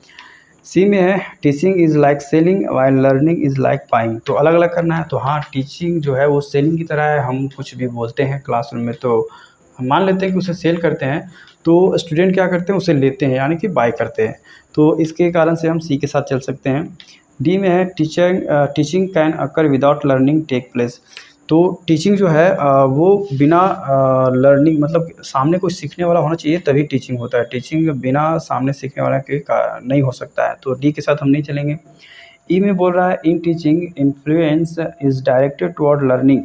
सी में है teaching is like selling while learning is like buying, तो अलग अलग करना है। तो हाँ, टीचिंग जो है वो सेलिंग की तरह है, हम कुछ भी बोलते हैं क्लासरूम में तो हम मान लेते हैं कि उसे सेल करते हैं, तो स्टूडेंट क्या करते हैं उसे लेते हैं, यानी कि बाय करते हैं। तो इसके कारण से हम सी के साथ चल सकते हैं। डी में है teaching can occur without learning take place. तो टीचिंग जो है वो बिना लर्निंग, मतलब सामने कोई सीखने वाला होना चाहिए तभी टीचिंग होता है, टीचिंग बिना सामने सीखने वाला के नहीं हो सकता है। तो डी के साथ हम नहीं चलेंगे। ई में बोल रहा है in teaching influence is directed toward learning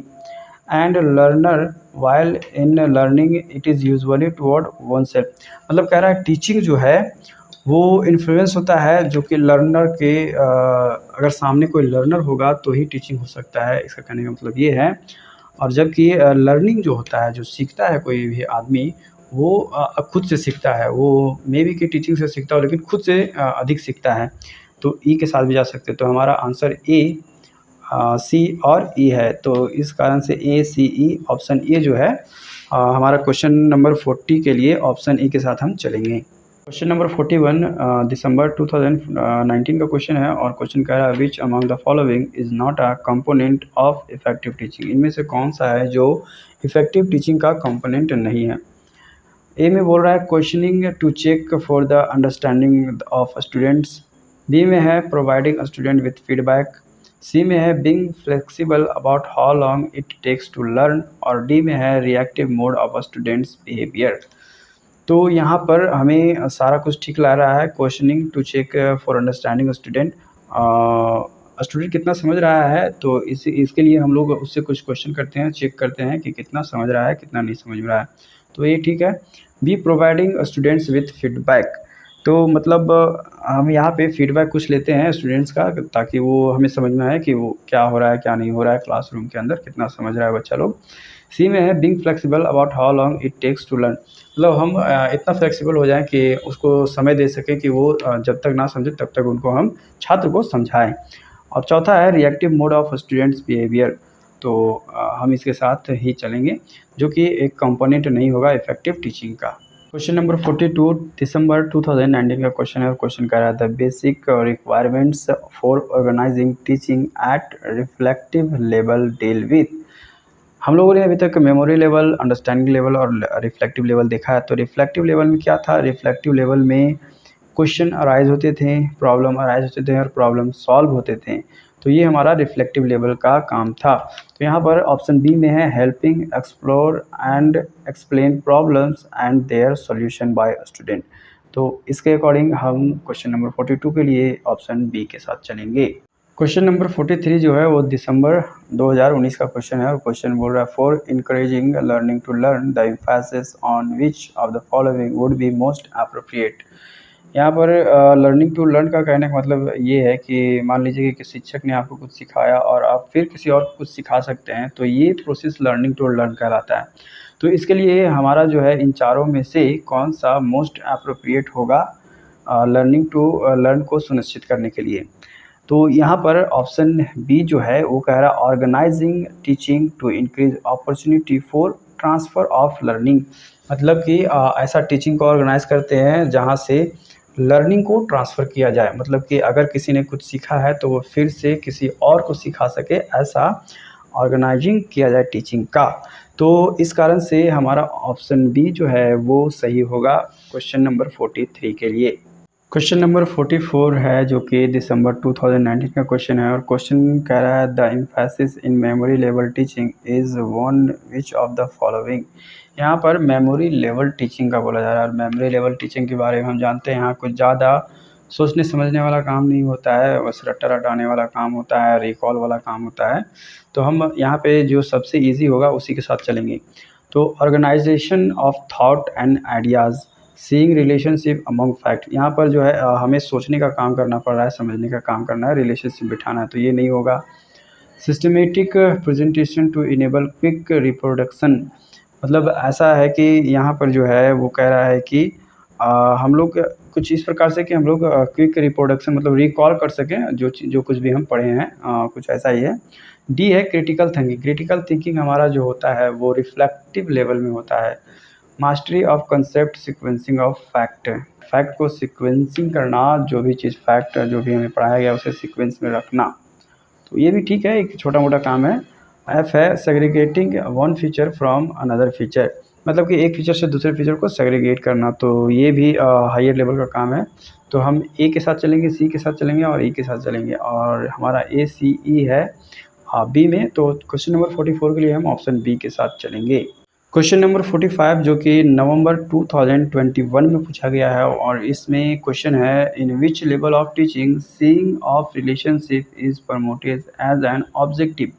and learner while in learning it is usually toward one self. मतलब कह रहा है टीचिंग जो है वो इन्फ्लुएंस होता है जो कि लर्नर के अगर सामने कोई लर्नर होगा तो ही टीचिंग हो सकता है, इसका कहने का मतलब ये है। और जबकि लर्निंग जो होता है, जो सीखता है कोई भी आदमी, वो खुद से सीखता है, वो मे बी कि टीचिंग से सीखता हो लेकिन खुद से अधिक सीखता है। तो ई के साथ भी जा सकते हैं। तो हमारा आंसर ए, सी और ई है। तो इस कारण से ए सी ई ऑप्शन ए जो है हमारा क्वेश्चन नंबर 40 के लिए ऑप्शन ई के साथ हम चलेंगे। क्वेश्चन नंबर 41 दिसंबर 2019 का क्वेश्चन है और क्वेश्चन कह रहा है which among the following is not a component of effective teaching. इनमें से कौन सा है जो इफेक्टिव टीचिंग का कंपोनेंट नहीं है। ए में बोल रहा है questioning to check for the understanding of students. B में है providing student with feedback. C में है being flexible about how long it takes to learn. और डी में है reactive mode of students behaviour. तो यहाँ पर हमें सारा कुछ ठीक ला रहा है। Questioning to check for understanding student, student कितना समझ रहा है, तो इसके लिए हम लोग उससे कुछ क्वेश्चन करते हैं, चेक करते हैं कि कितना समझ रहा है कितना नहीं समझ रहा है। तो ये ठीक है। Be providing students with feedback, तो मतलब हम यहाँ पे फीडबैक कुछ लेते हैं स्टूडेंट्स का, ताकि वो हमें समझ में आए कि वो क्या हो रहा है क्या नहीं हो रहा है क्लासरूम के अंदर, कितना समझ रहा है बच्चा लोग। सी में है being flexible about how long it takes to learn, मतलब हम इतना फ्लेक्सिबल हो जाएं कि उसको समय दे सकें कि वो जब तक ना समझे तब तक उनको हम छात्र को समझाएं। और चौथा है reactive mode of students behaviour, तो हम इसके साथ ही चलेंगे, जो कि एक कंपोनेंट नहीं होगा इफेक्टिव टीचिंग का। क्वेश्चन नंबर 42 दिसंबर 2019 का क्वेश्चन है और क्वेश्चन कह रहा है the basic requirements for organising teaching at reflective level deal with. हम लोगों ने अभी तक मेमोरी लेवल, अंडरस्टैंडिंग लेवल और रिफ्लेक्टिव लेवल देखा है। तो रिफ्लेक्टिव लेवल में क्या था, रिफ्लेक्टिव लेवल में क्वेश्चन अराइज होते थे, प्रॉब्लम अराइज होते थे और प्रॉब्लम सॉल्व होते थे। तो ये हमारा रिफ्लेक्टिव लेवल का काम था। तो यहाँ पर ऑप्शन बी में है helping explore and explain problems and their solution bye student. तो इसके अकॉर्डिंग हम क्वेश्चन नंबर 42 के लिए ऑप्शन बी के साथ चलेंगे। क्वेश्चन नंबर 43 जो है वो दिसंबर 2019 का क्वेश्चन है और क्वेश्चन बोल रहा है for encouraging learning to learn the emphasis on which of the following would be most appropriate. यहाँ पर लर्निंग टू लर्न का कहने का मतलब ये है कि मान लीजिए कि शिक्षक ने आपको कुछ सिखाया और आप फिर किसी और को कुछ सिखा सकते हैं, तो ये प्रोसेस लर्निंग टू लर्न कहलाता है। तो इसके लिए हमारा जो है इन चारों में से कौन सा मोस्ट अप्रोप्रिएट होगा लर्निंग टू लर्न को सुनिश्चित करने के लिए। तो यहाँ पर ऑप्शन बी जो है वो कह रहा है organising teaching to increase opportunity for transfer of learning. मतलब कि ऐसा टीचिंग को ऑर्गेनाइज करते हैं जहाँ से लर्निंग को ट्रांसफ़र किया जाए, मतलब कि अगर किसी ने कुछ सीखा है तो वो फिर से किसी और को सिखा सके, ऐसा ऑर्गेनाइजिंग किया जाए टीचिंग का। तो इस कारण से हमारा ऑप्शन बी जो है वो सही होगा क्वेश्चन नंबर 43 के लिए। क्वेश्चन नंबर 44 है जो कि दिसंबर 2019 का क्वेश्चन है और क्वेश्चन कह रहा है the emphasis in memory level teaching is one which of the following. यहाँ पर मेमोरी लेवल टीचिंग का बोला जा रहा है और मेमोरी लेवल टीचिंग के बारे में हम जानते हैं यहाँ कुछ ज़्यादा सोचने समझने वाला काम नहीं होता है, बस रट्टा रटाने वाला काम होता है, रिकॉल वाला काम होता है। तो हम यहाँ पे जो सबसे ईजी होगा उसी के साथ चलेंगे। तो organisation of thought and ideas, seeing relationship among fact. यहाँ पर जो है हमें सोचने का काम करना पड़ रहा है, समझने का काम करना है, रिलेशनशिप बिठाना है, तो ये नहीं होगा। Systematic presentation to enable quick reproduction, मतलब ऐसा है कि यहाँ पर जो है वो कह रहा है कि हम लोग कुछ इस प्रकार से कि हम लोग क्विक रिप्रोडक्शन मतलब रिकॉल कर सकें जो कुछ भी हम पढ़े हैं, कुछ ऐसा ही है। डी है क्रिटिकल थिंकिंग। क्रिटिकल थिंकिंग हमारा जो होता है वो रिफ्लेक्टिव लेवल में होता है। Mastery of concept sequencing of fact, fact को सीक्वेंसिंग करना, जो भी चीज़ फैक्ट जो भी हमें पढ़ाया गया उसे सीक्वेंस में रखना, तो ये भी ठीक है, एक छोटा मोटा काम है। एफ है segregating one feature from another feature, मतलब कि एक फीचर से दूसरे फीचर को सेग्रीगेट करना, तो ये भी हायर लेवल का काम है। तो हम ए के साथ चलेंगे, सी के साथ चलेंगे और ई के साथ चलेंगे और हमारा ए सी ई है बी में। तो क्वेश्चन नंबर 44 के लिए हम ऑप्शन बी के साथ चलेंगे। क्वेश्चन नंबर 45 जो कि नवंबर 2021 में पूछा गया है और इसमें क्वेश्चन है in which level of teaching seeing of relationship is promoted as an objective.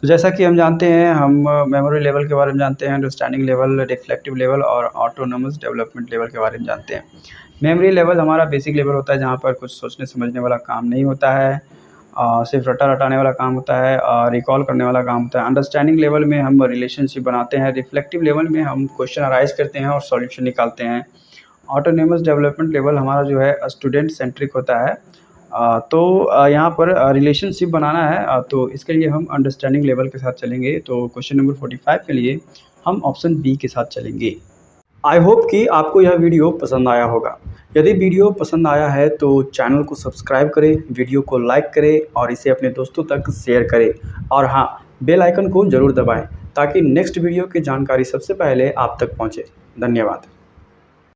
तो जैसा कि हम जानते हैं, हम मेमोरी लेवल के बारे में जानते हैं, अंडरस्टैंडिंग लेवल, रिफ्लेक्टिव लेवल और ऑटोनोमस डेवलपमेंट लेवल के बारे में जानते हैं। मेमोरी लेवल हमारा बेसिक लेवल होता है जहाँ पर कुछ सोचने समझने वाला काम नहीं होता है, सिर्फ रटा रटाने वाला काम होता है, रिकॉल करने वाला काम होता है। अंडरस्टैंडिंग लेवल में हम रिलेशनशिप बनाते हैं, रिफ्लेक्टिव लेवल में हम क्वेश्चन अराइज करते हैं और सॉल्यूशन निकालते हैं। ऑटोनोमस डेवलपमेंट लेवल हमारा जो है स्टूडेंट सेंट्रिक होता है। तो यहाँ पर रिलेशनशिप बनाना है, तो इसके लिए हम अंडरस्टैंडिंग लेवल के साथ चलेंगे। तो क्वेश्चन नंबर 45 के लिए हम ऑप्शन बी के साथ चलेंगे। आई होप कि आपको यह वीडियो पसंद आया होगा। यदि वीडियो पसंद आया है तो चैनल को सब्सक्राइब करें, वीडियो को लाइक करें और इसे अपने दोस्तों तक शेयर करें और हाँ, बेल आइकन को ज़रूर दबाएं ताकि नेक्स्ट वीडियो की जानकारी सबसे पहले आप तक पहुंचे। धन्यवाद।